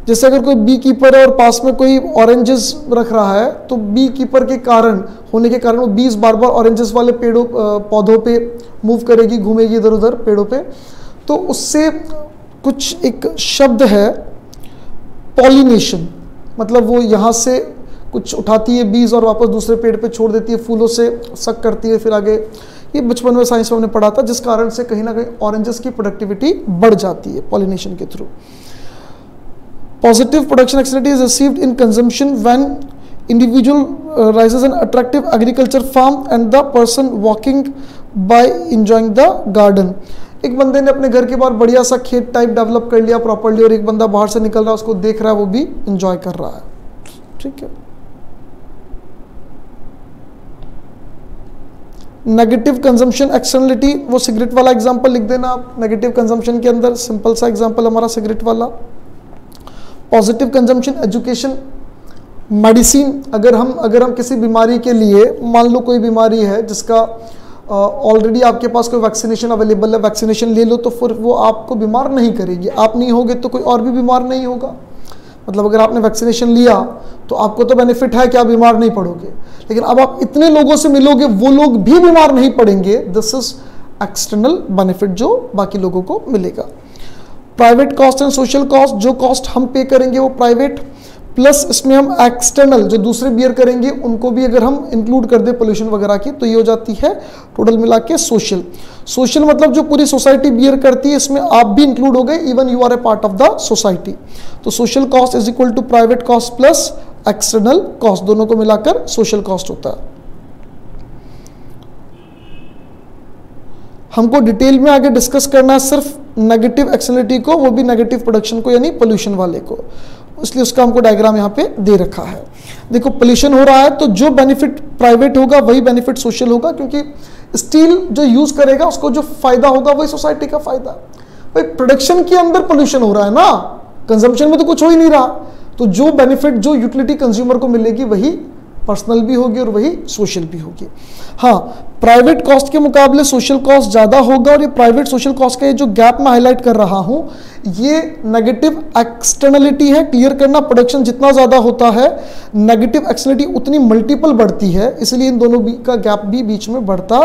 जैसे अगर कोई बी कीपर है और पास में कोई ऑरेंजेस रख रहा है, तो बी कीपर के कारण होने के कारण वो बीज बार बार ऑरेंजेस वाले पेड़ों पौधों पे मूव करेगी, घूमेगी इधर उधर पेड़ों पे, तो उससे कुछ एक शब्द है पॉलिनेशन, मतलब वो यहाँ से कुछ उठाती है बीज और वापस दूसरे पेड़ पे छोड़ देती है, फूलों से सक करती है, फिर आगे, ये बचपन में साइंस में हमने पढ़ा था, जिस कारण से कहीं ना कहीं ऑरेंजेस की प्रोडक्टिविटी बढ़ जाती है पॉलिनेशन के through. Positive production activity is received in consumption when individual raises an attractive agriculture farm and the person walking by enjoying the garden। एक बंदे ने अपने घर के बाहर बढ़िया सा खेत टाइप डेवलप कर लिया प्रॉपर्ली और एक बंदा बाहर से निकल रहा है, उसको देख रहा है, वो भी एंजॉय कर रहा है। ठीक है। नेगेटिव कंजम्पशन एक्सटर्नलिटी, वो सिगरेट वाला एग्जांपल लिख देना आप नेगेटिव कंजम्पशन के अंदर, सिंपल सा एग्जांपल हमारा सिगरेट वाला। पॉजिटिव कंजम्पशन एजुकेशन, मेडिसिन, अगर हम किसी बीमारी के लिए, मान लो कोई बीमारी है जिसका ऑलरेडी आपके पास कोई वैक्सीनेशन अवेलेबल है, वैक्सीनेशन ले लो तो फिर वो आपको बीमार नहीं करेगी, आप नहीं होगे तो कोई और भी बीमार नहीं होगा। मतलब अगर आपने वैक्सीनेशन लिया तो आपको तो बेनिफिट है कि आप बीमार नहीं पड़ोगे, लेकिन अब आप इतने लोगों से मिलोगे वो लोग भी बीमार नहीं पड़ेंगे, दिस इज एक्सटर्नल बेनिफिट जो बाकी लोगों को मिलेगा। Private cost and social cost, जो कॉस्ट हम पे करेंगे वो प्राइवेट, प्लस इसमें हम एक्सटर्नल जो दूसरे बियर करेंगे उनको भी अगर हम इंक्लूड कर दे पोल्यूशन वगैरह की, तो ये हो जाती है टोटल मिला के सोशल। सोशल मतलब जो पूरी सोसाइटी बियर करती है, इसमें आप भी इंक्लूड हो गए, even you are a part of the society. तो social cost is equal to private cost plus external cost, दोनों को मिलाकर सोशल कॉस्ट होता है। हमको डिटेल में आगे डिस्कस करना है सिर्फ नेगेटिव एक्सटर्नलिटी को, वो भी नेगेटिव प्रोडक्शन को, यानी पोल्यूशन वाले को, इसलिए उसका हमको डायग्राम यहाँ पे दे रखा है। देखो पोल्यूशन हो रहा है तो जो बेनिफिट प्राइवेट होगा वही बेनिफिट सोशल होगा, क्योंकि स्टील जो यूज करेगा उसको जो फायदा होगा वही सोसाइटी का फायदा। भाई प्रोडक्शन के अंदर पोल्यूशन हो रहा है ना, कंजम्पशन में तो कुछ हो ही नहीं रहा, तो जो बेनिफिट जो यूटिलिटी कंज्यूमर को मिलेगी वही पर्सनल भी होगी और वही सोशल भी होगी। हाँ, प्राइवेट कॉस्ट के मुकाबले सोशल कॉस्ट ज़्यादा होगा, और ये प्राइवेट सोशल कॉस्ट का ये जो गैप मैं हाईलाइट कर रहा हूँ ये नेगेटिव एक्सटर्नलिटी है, क्लियर करना। प्रोडक्शन जितना ज़्यादा होता है नेगेटिव एक्सटर्नलिटी उतनी मल्टीपल बढ़ती है, इसलिए इन दोनों का गैप भी बीच में बढ़ता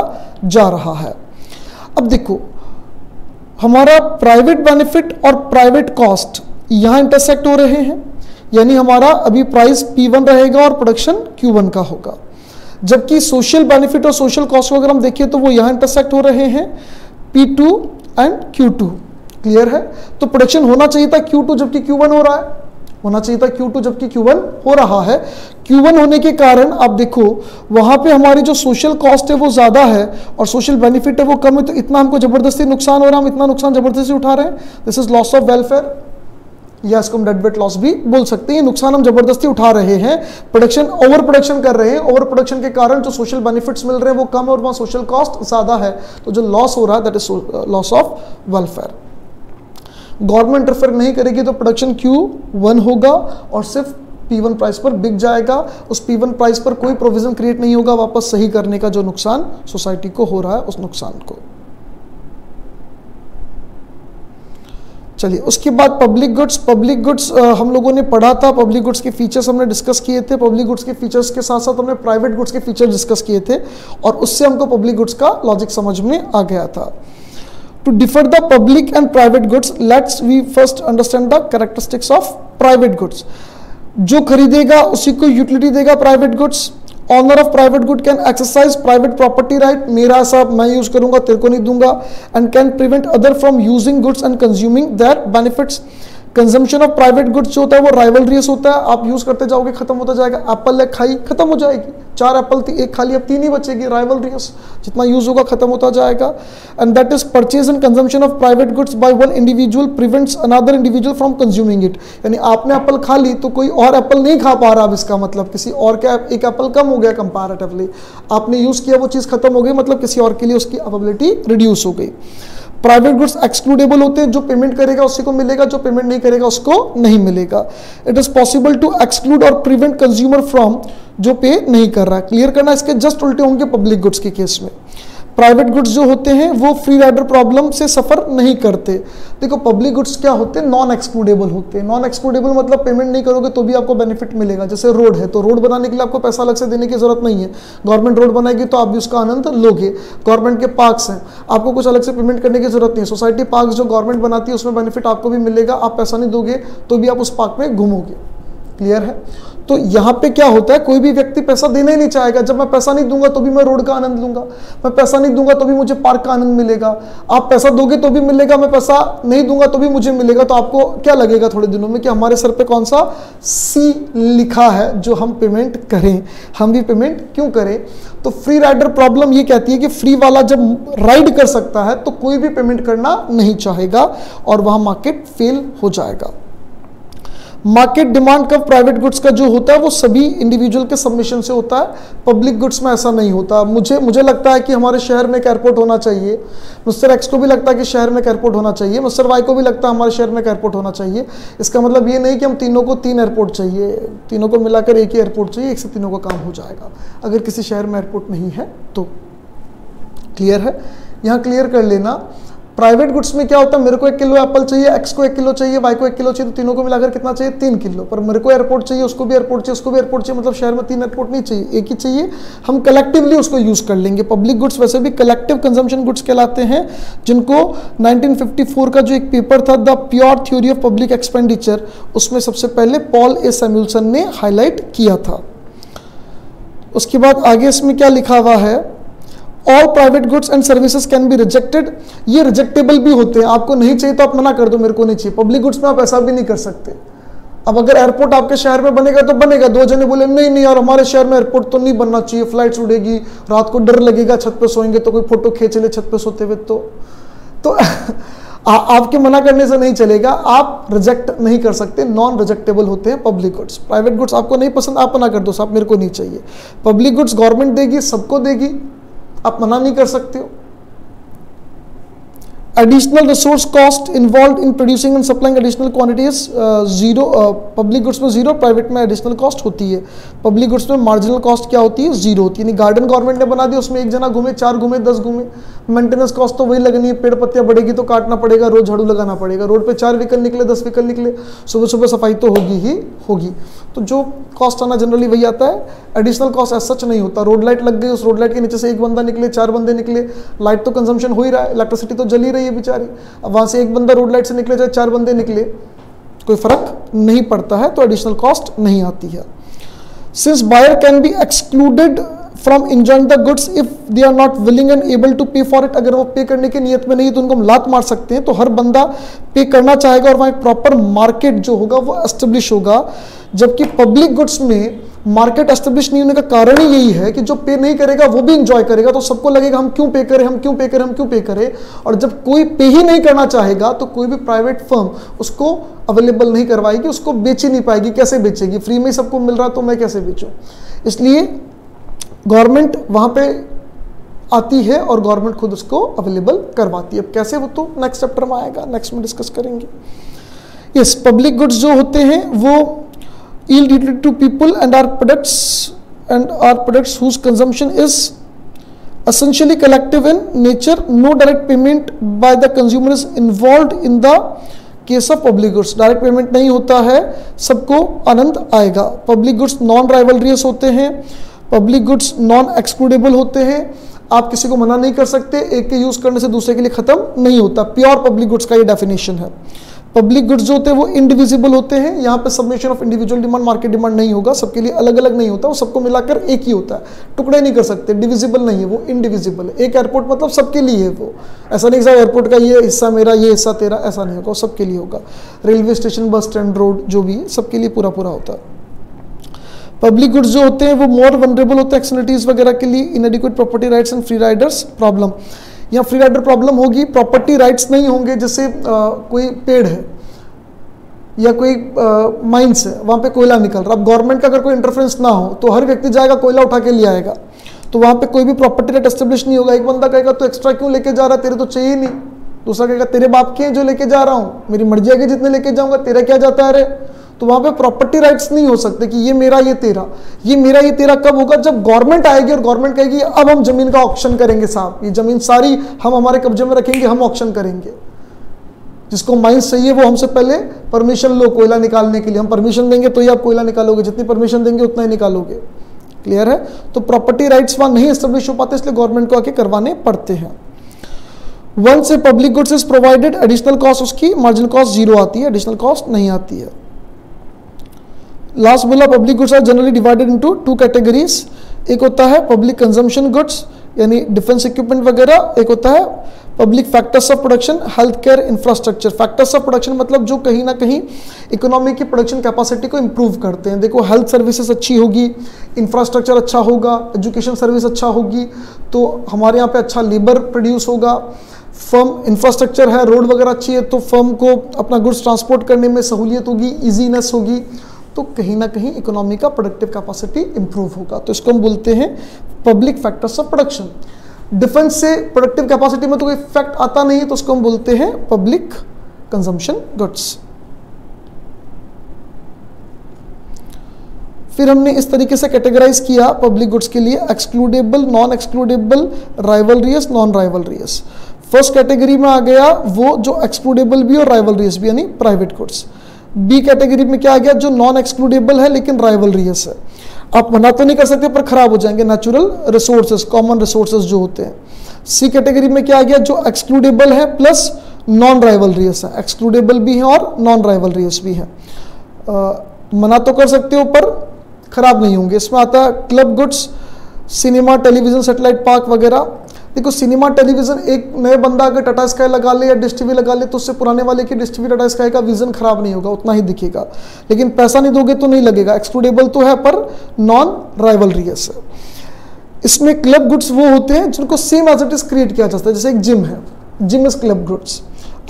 जा रहा है। अब देखो हमारा प्राइवेट बेनिफिट और प्राइवेट कॉस्ट यहाँ इंटरसेक्ट हो रहे हैं, यानी हमारा अभी प्राइस P1 रहेगा और प्रोडक्शन Q1 का होगा, जबकि सोशल बेनिफिट और सोशल कॉस्ट को अगर हम देखें तो वो यहाँ इंटरसेक्ट हो रहे हैं P2 एंड Q2। क्लियर है? तो प्रोडक्शन होना चाहिए था Q2 जबकि Q1 हो रहा है, होना चाहिए था Q2 जबकि Q1 हो रहा है। Q1 होने के कारण आप देखो वहाँ पे हमारी जो सोशल कॉस्ट है वो ज़्यादा है और सोशल बेनिफिट है वो कम है, तो इतना हमको ज़बरदस्ती नुकसान हो रहा है, हम इतना नुकसान ज़बरदस्ती उठा रहे हैं, this is loss of welfare, या इसको हम डेड वेट लॉस भी बोल सकते हैं। नुकसान हम जबरदस्ती उठा रहे हैं, प्रोडक्शन ओवर प्रोडक्शन कर रहे हैं, ओवर प्रोडक्शन के कारण जो सोशल बेनिफिट्स मिल रहे हैं वो कम है और वहाँ सोशल कॉस्ट ज़्यादा है, तो जो लॉस हो रहा है that is loss of welfare. Government interfere नहीं करेगी तो प्रोडक्शन Q1 होगा और सिर्फ P1 प्राइस पर बिक जाएगा, उस P1 प्राइस पर कोई प्रोविजन क्रिएट नहीं होगा वापस सही करने का जो नुकसान सोसाइटी को हो रहा है उस नुकसान को। चलिए उसके बाद पब्लिक गुड्स हम लोगों ने पढ़ा था, पब्लिक गुड्स के फीचर्स हमने डिस्कस किए थे, पब्लिक गुड्स के फीचर्स के साथ साथ हमने प्राइवेट गुड्स के फीचर्स डिस्कस किए थे और उससे हमको पब्लिक गुड्स का लॉजिक समझ में आ गया था। To differ the public and private goods, let's we first understand the characteristics of private goods. जो खरीदेगा उसी को यूटिलिटी देगा private goods. Owner of private good can exercise private property right, मेरा सब मैं यूज करूंगा तेरे को नहीं दूंगा, and can prevent other from using goods and consuming their benefits. Consumption of private goods जो होता है वो राइवलरियस होता है, आप यूज करते जाओगे खत्म होता जाएगा. एप्पल एक खाई खत्म हो जाएगी, 4 एप्पल थी एक खाली अब 3 ही बचेगी. राइवलरियस, जितना यूज होगा खत्म होता जाएगा. And that is purchase and consumption of private goods by one individual prevents another individual from consuming it. यानी आपने एप्पल खा ली तो कोई और एप्पल नहीं खा पा रहा, अब इसका मतलब किसी और का एक एप्पल कम हो गया कंपैरेटिवली. आपने यूज किया वो चीज खत्म हो गई, मतलब किसी और के लिए उसकी अवेलेबिलिटी रिड्यूस हो गई. प्राइवेट गुड्स एक्सक्लूडेबल होते हैं, जो पेमेंट करेगा उसी को मिलेगा, जो पेमेंट नहीं करेगा उसको नहीं मिलेगा. It is possible to exclude और प्रिवेंट कंज्यूमर फ्रॉम, जो पे नहीं कर रहा. क्लियर करना, इसके जस्ट उल्टे होंगे पब्लिक गुड्स के केस में. प्राइवेट गुड्स जो होते हैं वो फ्री राइडर प्रॉब्लम से सफर नहीं करते. देखो पब्लिक गुड्स क्या होते हैं, नॉन एक्सक्लूडेबल होते हैं. नॉन एक्सक्लूडेबल मतलब पेमेंट नहीं करोगे तो भी आपको बेनिफिट मिलेगा. जैसे रोड है तो रोड बनाने के लिए आपको पैसा अलग से देने की जरूरत नहीं है, गवर्नमेंट रोड बनाएगी तो आप भी उसका आनंद लोगे. गवर्नमेंट के पार्क्स हैं, आपको कुछ अलग से पेमेंट करने की जरूरत नहीं है. सोसाइटी पार्क जो गवर्नमेंट बनाती है उसमें बेनिफिट आपको भी मिलेगा, आप पैसा नहीं दोगे तो भी आप उस पार्क में घूमोगे. क्लियर है. तो यहाँ पे क्या होता है, कोई भी व्यक्ति पैसा देना ही नहीं चाहेगा. जब मैं पैसा नहीं दूंगा तो भी मैं रोड का आनंद लूंगा, मैं पैसा नहीं दूंगा तो भी मुझे पार्क का आनंद मिलेगा. आप पैसा दोगे तो भी मिलेगा, मैं पैसा नहीं दूंगा तो भी मुझे मिलेगा. तो आपको क्या लगेगा थोड़े दिनों में कि हमारे सर पे कौन सा सी लिखा है जो हम पेमेंट करें, हम भी पेमेंट क्यों करें. तो फ्री राइडर प्रॉब्लम ये कहती है कि फ्री वाला जब राइड कर सकता है तो कोई भी पेमेंट करना नहीं चाहेगा और वहां मार्केट फेल हो जाएगा. मार्केट डिमांड कब प्राइवेट गुड्स का जो होता है वो सभी इंडिविजुअल के सबमिशन से होता है, पब्लिक गुड्स में ऐसा नहीं होता. मुझे लगता है कि हमारे शहर में एक एयरपोर्ट होना चाहिए, मिस्टर एक्स को भी लगता है कि शहर में एक एयरपोर्ट होना चाहिए, मिस्टर वाई को भी लगता है हमारे शहर में एक एयरपोर्ट होना चाहिए. इसका मतलब ये नहीं कि हम तीनों को 3 एयरपोर्ट चाहिए, तीनों को मिलाकर एक ही एयरपोर्ट चाहिए, एक से तीनों का काम हो जाएगा अगर किसी शहर में एयरपोर्ट नहीं है तो. क्लियर है. यहाँ क्लियर कर लेना, प्राइवेट गुड्स में क्या होता है, मेरे को 1 किलो एप्पल चाहिए, एक्स को 1 किलो चाहिए, वाई को 1 किलो चाहिए, तो तीनों को मिलाकर कितना चाहिए 3 किलो. पर मेरे को एयरपोर्ट चाहिए, उसको भी एयरपोर्ट चाहिए, उसको भी एयरपोर्ट चाहिए, मतलब शहर में 3 एयरपोर्ट नहीं चाहिए, एक ही चाहिए. हम कलेक्टिवली उसको यूज कर लेंगे. पब्लिक गुड्स वैसे भी कलेक्टिव कंजम्पशन गुड्स कहलाते हैं, जिनको 1954 का जो एक पेपर था the pure theory of public expenditure, उसमें सबसे पहले पॉल ए सैमुअल्सन ने हाईलाइट किया था. उसके बाद आगे इसमें क्या लिखा हुआ है, all private goods and services can be rejected. ये रिजेक्टेबल भी होते हैं, आपको नहीं चाहिए तो आप मना कर दो, मेरे को नहीं चाहिए. पब्लिक गुड्स में आप ऐसा भी नहीं कर सकते. अब अगर एयरपोर्ट आपके शहर में बनेगा तो बनेगा, 2 जने बोले नहीं नहीं यार हमारे शहर में एयरपोर्ट तो नहीं बनना चाहिए, फ्लाइट्स उड़ेगी, रात को डर लगेगा, छत पे सोएंगे तो कोई फोटो खींच ले छत पे सोते हुए, तो आपके मना करने से नहीं चलेगा, आप रिजेक्ट नहीं कर सकते. नॉन रिजेक्टेबल होते हैं पब्लिक गुड्स. प्राइवेट गुड्स आपको नहीं पसंद, आप मना कर दो, साहब मेरे को नहीं चाहिए. पब्लिक गुड्स गवर्नमेंट देगी, सबको देगी, आप मना नहीं कर सकते हो. Additional resource cost involve in producing and supplying additional quantities zero. Public goods में जीरो, प्राइवेट में एडिशनल कॉस्ट होती है. पब्लिक गुड्स में मार्जिनल कॉस्ट क्या होती है, जीरो होती है. यानी गार्डन गवर्नमेंट ने बना दिया, उसमें 1 जना घूमे, 4 घूमे, 10 घूमे, मेंटेनेंस कॉस्ट तो वही लगनी है. पेड़ पत्तियां बढ़ेगी तो काटना पड़ेगा, रोज झाड़ू लगाना पड़ेगा. रोड पे 4 व्हीकल निकले, 10 व्हीकल निकले, सुबह सुबह सफाई तो होगी ही होगी. तो जो कॉस्ट आना जनरली वही आता है. एडिशनल कॉस्ट एज सच नहीं होता. रोड लाइट लग गई, उस रोड लाइट के नीचे से 1 बंदा निकले, 4 बंदे निकले, लाइट तो कंजम्पशन हो ही रहा है, इलेक्ट्रिसिटी तो जल ही रही है बेचारी. अब वहां से 1 बंदा रोड लाइट से निकले, चाहे 4 बंदे निकले, कोई फर्क नहीं पड़ता है, तो एडिशनल कॉस्ट नहीं आती है. Since buyer can be excluded from enjoying the goods if they are not willing and able to pay for it. अगर वो पे करने की नियत में नहीं तो उनको हम लात मार सकते हैं. तो हर बंदा पे करना चाहेगा और वहाँ एक प्रॉपर मार्केट जो होगा वो एस्टेब्लिश होगा. जबकि पब्लिक गुड्स में मार्केट एस्टेब्लिश नहीं होने का कारण ही यही है कि जो पे नहीं करेगा वो भी इंजॉय करेगा. तो सबको लगेगा हम क्यों पे करें, हम क्यों पे करें, हम क्यों पे करें. और जब कोई पे ही नहीं करना चाहेगा तो कोई भी प्राइवेट फर्म उसको अवेलेबल नहीं करवाएगी, उसको बेच ही नहीं पाएगी. कैसे बेचेगी, फ्री में सबको मिल रहा तो मैं कैसे बेचूं. इसलिए गवर्नमेंट वहां पे आती है और गवर्नमेंट खुद उसको अवेलेबल करवाती है. अब कैसे वो तो नेक्स्ट चैप्टर में आएगा, नेक्स्ट में डिस्कस करेंगे. यस, पब्लिक गुड्स जो होते हैं वो yield utility to people and our products whose consumption is essentially collective in nature. No direct payment by the consumer is involved in the case of public goods. Direct payment नहीं होता है, सबको आनंद आएगा. Public goods non राइवलरियस होते हैं, public goods non excludable होते हैं, आप किसी को मना नहीं कर सकते, एक के यूज़ करने से दूसरे के लिए ख़त्म नहीं होता। प्योर पब्लिक गुड्स का ये डेफिनेशन है। पब्लिक गुड्स जो होते हैं वो इंडिविजिबल होते हैं, यहाँ पे submission of individual demand market demand नहीं होगा, सबके लिए अलग अलग नहीं होता, वो सबको मिलाकर एक ही होता है, टुकड़े नहीं कर सकते, डिविजिबल नहीं है, वो इंडिविजिबल है। एक एयरपोर्ट मतलब सबके लिए है, वो ऐसा नहीं कि एयरपोर्ट का ये हिस्सा मेरा ये हिस्सा तेरा, ऐसा नहीं होगा, वो सबके लिए होगा। Railway station, bus stand, road जो भी है सबके लिए पूरा पूरा होता है। पब्लिक गुड्स जो होते हैं वो मोर वनरेबल होते हैं एक्सटर्नलिटीज वगैरह के लिए, इनएडिक्वेट property rights and free Riders problem. यहाँ फ्री राइडर प्रॉब्लम होगी, प्रॉपर्टी राइट्स नहीं होंगे, जैसे कोई पेड़ है या कोई माइंस है, वहाँ पे कोयला निकल रहा, अब गवर्नमेंट का अगर कोई इंटरफेरेंस ना हो तो हर व्यक्ति जाएगा कोयला उठा के ले आएगा, तो वहाँ पे कोई भी प्रॉपर्टी राइट एस्टेब्लिश नहीं होगा। एक बंदा कहेगा तो एक्स्ट्रा क्यों लेके जा रहा है, तेरे तो चाहिए नहीं। दूसरा कहेगा तेरे बाप के हैं जो लेके जा रहा हूँ, मेरी मर्जी है कि जितने लेके जाऊँगा, तेरा क्या जाता है रे। तो वहाँ पे प्रॉपर्टी राइट्स नहीं हो सकते कि ये मेरा ये तेरा, ये मेरा ये तेरा कब होगा, जब गवर्नमेंट आएगी और गवर्नमेंट कहेगी अब हम जमीन का ऑक्शन करेंगे साहब, ये जमीन सारी हम हमारे कब्जे में रखेंगे, हम ऑक्शन करेंगे। जिसको माइंस चाहिए वो हमसे पहले परमिशन लो कोयला निकालने के लिए, हम परमिशन देंगे तो ही आप कोयला निकालोगे, जितनी परमिशन देंगे उतना ही निकालोगे। क्लियर है। तो प्रॉपर्टी राइट्स वहां नहीं एस्टेब्लिश हो पाते, इसलिए गवर्नमेंट को आके करवाने पड़ते हैं। Once a public goods is provided, additional cost उसकी मार्जिनल कॉस्ट जीरो आती है, एडिशनल कॉस्ट नहीं आती है। लास्ट बोला public goods are generally divided into two categories, एक होता है पब्लिक कंजम्पशन गुड्स यानी डिफेंस इक्विपमेंट वगैरह, एक होता है public factors of production, health care, infrastructure. Factors of production मतलब जो कहीं ना कहीं इकोनॉमी की प्रोडक्शन कैपेसिटी को इंप्रूव करते हैं। देखो हेल्थ सर्विसेज अच्छी होगी, इंफ्रास्ट्रक्चर अच्छा होगा, एजुकेशन सर्विस अच्छा होगी, तो हमारे यहाँ पे अच्छा लेबर प्रोड्यूस होगा। फर्म इंफ्रास्ट्रक्चर है, रोड वगैरह अच्छी है, तो फर्म को अपना गुड्स ट्रांसपोर्ट करने में सहूलियत होगी, ईजीनेस होगी, तो कहीं ना कहीं इकोनॉमी का प्रोडक्टिव कैपेसिटी इंप्रूव होगा। तो इसको हम बोलते हैं public factors of production. Defence से प्रोडक्टिव कैपेसिटी में तो कोई इफेक्ट आता नहीं है, तो उसको हम बोलते हैं पब्लिक कंजम्पशन गुड्स। फिर हमने इस तरीके से कैटेगराइज किया पब्लिक गुड्स के लिए, excludable, non excludable, rivalrous, non rivalrous. First category में आ गया वो जो एक्सक्लूडेबल भी और राइवलरियस भी यानी प्राइवेट गुड्स। बी कैटेगरी में क्या आ गया, जो नॉन एक्सक्लूडेबल है लेकिन राइवलरियस है, आप मना तो नहीं कर सकते पर खराब हो जाएंगे, नेचुरल रिसोर्सेज, कॉमन रिसोर्सेज जो होते हैं। सी कैटेगरी में क्या आ गया, जो एक्सक्लूडेबल है प्लस नॉन राइवलरियस है, एक्सक्लूडेबल भी है और नॉन राइवलरियस भी है, मना तो कर सकते हो पर खराब नहीं होंगे। इसमें आता है club goods, cinema, television, satellite park वगैरह। देखो सिनेमा टेलीविजन, एक नए बंदा अगर टाटा स्काई लगा ले या डिश टीवी लगा ले तो उससे पुराने वाले की डिश टीवी टाटा स्काई का विजन खराब नहीं होगा, उतना ही दिखेगा, लेकिन पैसा नहीं दोगे तो नहीं लगेगा। एक्सक्लूडेबल तो है पर नॉन राइवलरियस है। इसमें क्लब गुड्स वो होते हैं जिनको same as it is create किया जाता है, जैसे एक जिम है, जिम इज क्लब गुड्स।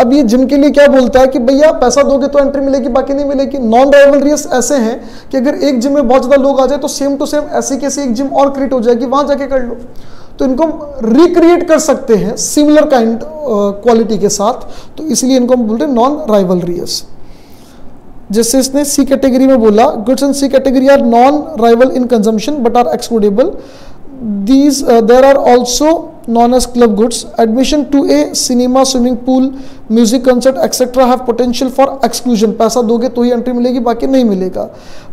अब ये जिम के लिए क्या बोलता है कि भैया पैसा दोगे तो एंट्री मिलेगी, बाकी नहीं मिलेगी। नॉन राइवलरियस ऐसे हैं कि अगर एक जिम में बहुत ज़्यादा लोग आ जाए तो सेम टू सेम ऐसी कैसी एक जिम और क्रिएट हो जाएगी, वहां जाके कर लो, तो इनको हम रिक्रिएट कर सकते हैं सिमिलर काइंड क्वालिटी के साथ, तो इसलिए इनको हम बोलते हैं नॉन राइवलरियस। जैसे इसने सी कैटेगरी में बोला, goods in C category are non rival in consumption but are excludable. These there are also known as club goods. Admission to a cinema, swimming pool, music concert etc. have potential for exclusion. पैसा दोगे तो ही entry मिलेगी, बाकी नहीं मिलेगा।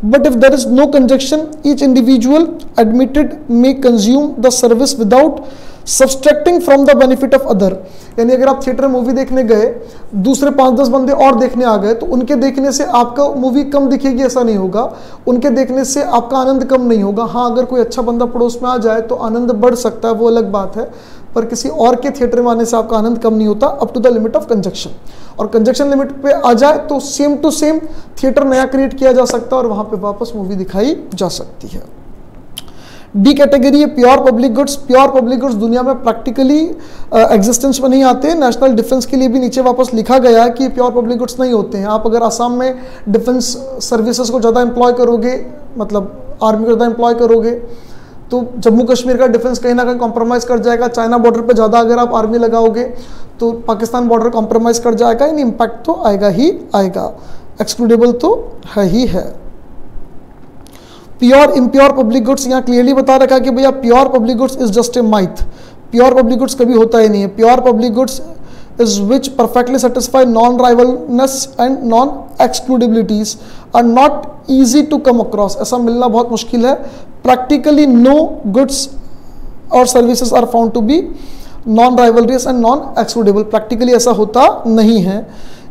But if there is no conjunction, each individual admitted may consume the service without subtracting from the benefit of other. यानी अगर आप थिएटर में मूवी देखने गए, दूसरे 5-10 बंदे और देखने आ गए, तो उनके देखने से आपका मूवी कम दिखेगी ऐसा नहीं होगा, उनके देखने से आपका आनंद कम नहीं होगा। हाँ, अगर कोई अच्छा बंदा पड़ोस में आ जाए तो आनंद बढ़ सकता है, वो अलग बात है, पर किसी और के थिएटर में आने से आपका आनंद कम नहीं होता up to the limit of consumption. और कंजक्शन लिमिट पे आ जाए तो सेम टू सेम थिएटर नया क्रिएट किया जा सकता है और वहाँ पे वापस मूवी दिखाई जा सकती है। डी कैटेगरी है pure public goods. Pure public goods दुनिया में प्रैक्टिकली एग्जिस्टेंस में नहीं आते। नेशनल डिफेंस के लिए भी नीचे वापस लिखा गया है कि प्योर पब्लिक गुड्स नहीं होते हैं। आप अगर आसाम में डिफेंस सर्विसेज को ज़्यादा एम्प्लॉय करोगे, मतलब आर्मी को ज़्यादा एम्प्लॉय करोगे, तो जम्मू कश्मीर का डिफेंस कहीं ना कहीं कॉम्प्रोमाइज़ कर जाएगा। चाइना बॉर्डर पे ज़्यादा अगर आप आर्मी लगाओगे तो पाकिस्तान बॉर्डर कॉम्प्रोमाइज़ कर जाएगा, इन इम्पैक्ट तो आएगा ही आएगा। एक्सक्लूडेबल तो है ही है। प्योर इम्प्योर पब्लिक गुड्स यहाँ क्लियरली बता रखा कि भैया pure public goods is just a myth. Pure public goods कभी होता ही नहीं है। Pure public goods is which perfectly satisfy non rivalness and non excludabilities are not easy to come across. ऐसा मिलना बहुत मुश्किल है। प्रैक्टिकली नो गुड्स और services are found to be non rivalrous and non excludable. Practically ऐसा होता नहीं है।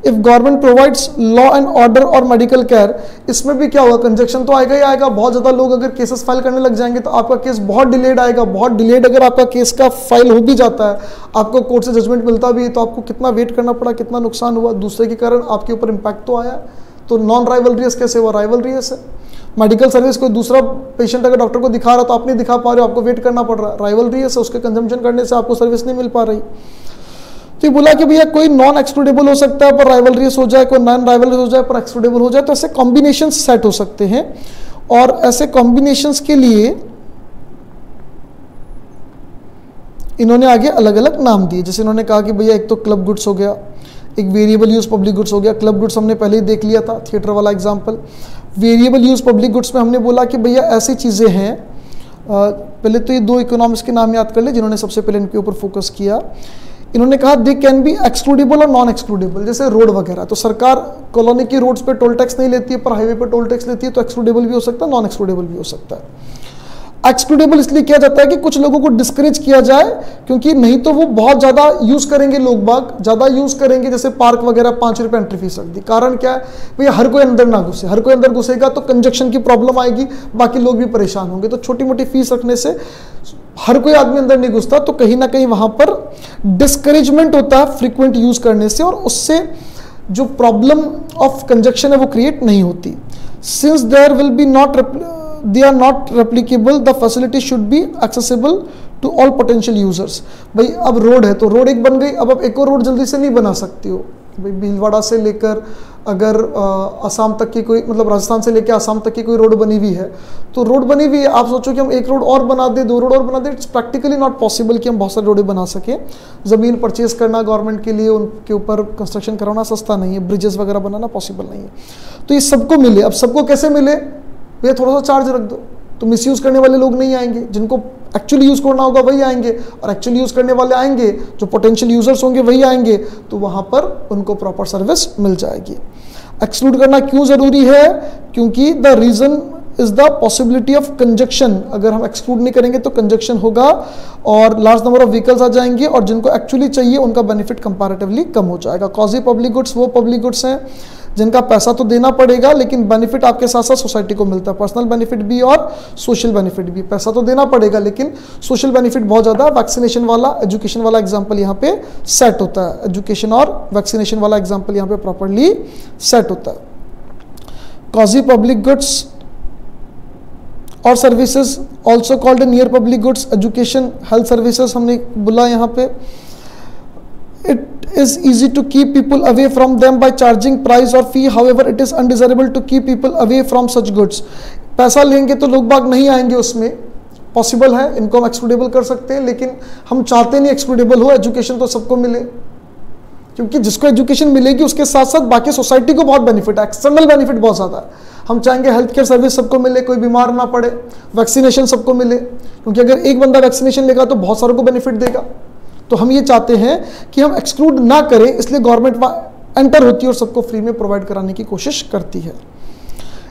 If government provides law and order और मेडिकल केयर, इसमें भी क्या होगा, कंजक्शन तो आएगा ही आएगा। बहुत ज़्यादा लोग अगर केसेस फाइल करने लग जाएंगे तो आपका केस बहुत डिलेड आएगा। बहुत डिलेड अगर आपका केस का फाइल हो भी जाता है, आपको कोर्ट से जजमेंट मिलता भी है, तो आपको कितना वेट करना पड़ा, कितना नुकसान हुआ, दूसरे के कारण आपके ऊपर इम्पैक्ट तो आया। तो नॉन राइवलरियस कैसे हुआ, राइवलरियस है। मेडिकल सर्विस कोई दूसरा पेशेंट अगर डॉक्टर को दिखा रहा तो आप नहीं दिखा पा रहे हो, आपको वेट करना पड़ रहा है, राइवलरियस है। उसके कंजम्पशन करने से आपको सर्विस नहीं मिल पा रही। तो बोला कि भैया कोई नॉन एक्सक्लूडेबल हो सकता है पर राइवलरियस हो जाए, कोई नॉन राइवलरियस हो जाए पर एक्सक्लूडेबल हो जाए। तो ऐसे कॉम्बिनेशन सेट हो सकते हैं और ऐसे कॉम्बिनेशंस के लिए इन्होंने आगे अलग अलग नाम दिए। जैसे इन्होंने कहा कि भैया एक तो क्लब गुड्स हो गया, एक वेरिएबल यूज पब्लिक गुड्स हो गया। क्लब गुड्स हमने पहले ही देख लिया था, थिएटर वाला example. Variable use public goods में हमने बोला कि भैया ऐसी चीज़ें हैं, पहले तो ये दो इकोनॉमिक्स के नाम याद कर ले जिन्होंने सबसे पहले इनके ऊपर फोकस किया। इन्होंने कहा दे कैन बी एक्सक्लूडेबल और नॉन एक्सक्लूडेबल। जैसे रोड वगैरह, तो सरकार कॉलोनी की रोड्स पे टोल टैक्स नहीं लेती है पर हाईवे पे टोल टैक्स लेती है, तो एक्सक्लूडेबल भी हो सकता है, नॉन एक्सक्लूडेबल भी हो सकता है। एक्सक्लूडेबल इसलिए किया जाता है कि कुछ लोगों को डिस्करेज किया जाए, क्योंकि नहीं तो वो बहुत ज़्यादा यूज़ करेंगे, लोग बाग ज़्यादा यूज़ करेंगे। जैसे पार्क वगैरह 5 रुपये एंट्री फीस रख दी, कारण क्या है भैया, हर कोई अंदर ना घुसे। हर कोई अंदर घुसेगा तो कंजक्शन की प्रॉब्लम आएगी, बाकी लोग भी परेशान होंगे। तो छोटी मोटी फीस रखने से हर कोई आदमी अंदर नहीं घुसता, तो कहीं ना कहीं वहाँ पर डिस्करेजमेंट होता है फ्रीक्वेंट यूज़ करने से, और उससे जो प्रॉब्लम ऑफ कंजक्शन है वो क्रिएट नहीं होती। Since there will be not they are not replicable, the facility should be accessible to all potential users। भाई अब रोड है तो रोड एक बन गई, अब आप एक और रोड जल्दी से नहीं बना सकती हो। भाई भीलवाड़ा से लेकर अगर असम तक की कोई, मतलब राजस्थान से लेकर असम तक की कोई रोड बनी हुई है, तो रोड बनी हुई है, आप सोचो कि हम एक रोड और बना दे, 2 रोड और बना दे, इट्स प्रैक्टिकली नॉट पॉसिबल कि हम बहुत सारी रोडें बना सकें। ज़मीन परचेज करना गवर्नमेंट के लिए, उनके ऊपर कंस्ट्रक्शन कराना सस्ता नहीं है, ब्रिजेस वगैरह बनाना पॉसिबल नहीं है। तो ये सबको मिले, अब सबको कैसे मिले भैया, थोड़ा सा चार्ज रख दो तो मिसयूज करने वाले लोग नहीं आएंगे, जिनको एक्चुअली यूज करना होगा वही आएंगे, और एक्चुअली यूज करने वाले आएंगे, जो पोटेंशियल यूजर्स होंगे वही आएंगे, तो वहां पर उनको प्रॉपर सर्विस मिल जाएगी। एक्सक्लूड करना क्यों जरूरी है, क्योंकि the reason is the possibility of congestion. अगर हम एक्सक्लूड नहीं करेंगे तो कंजक्शन होगा और लार्ज नंबर ऑफ व्हीकल्स आ जाएंगे, और जिनको एक्चुअली चाहिए उनका बेनिफिट कंपैरेटिवली कम हो जाएगा। कॉजी पब्लिक गुड्स वो पब्लिक गुड्स हैं जिनका पैसा तो देना पड़ेगा, लेकिन बेनिफिट आपके साथ साथ सोसाइटी को मिलता है, पर्सनल बेनिफिट भी और सोशल बेनिफिट भी। पैसा तो देना पड़ेगा लेकिन सोशल बेनिफिट बहुत ज़्यादा। वैक्सीनेशन वाला, एजुकेशन वाला एग्जाम्पल यहाँ पे सेट होता है, एजुकेशन और वैक्सीनेशन वाला एग्जाम्पल यहाँ पे प्रॉपरली सेट होता है। कॉजी पब्लिक गुड्स और services also called near public goods, education, health services हमने बोला यहाँ पे। It is easy to keep people away from them by charging price or fee. However, it is undesirable to keep people away from such goods. पैसा लेंगे तो लोग बाग नहीं आएंगे, उसमें पॉसिबल है, इनको हम एक्सक्लूडेबल कर सकते हैं, लेकिन हम चाहते नहीं एक्सक्लूडेबल हो। एजुकेशन तो सबको मिले, क्योंकि जिसको एजुकेशन मिलेगी उसके साथ साथ बाकी सोसाइटी को बहुत बेनिफिट है, एक्सटर्नल बेनिफिट बहुत ज़्यादा है। हम चाहेंगे हेल्थ केयर सर्विस सबको मिले, कोई बीमार ना पड़े, वैक्सीनेशन सबको मिले, क्योंकि अगर एक बंदा वैक्सीनेशन लेगा तो बहुत सारों को बेनिफिट देगा। तो हम ये चाहते हैं कि हम एक्सक्लूड ना करें, इसलिए गवर्नमेंट एंटर होती है और सबको फ्री में प्रोवाइड कराने की कोशिश करती है।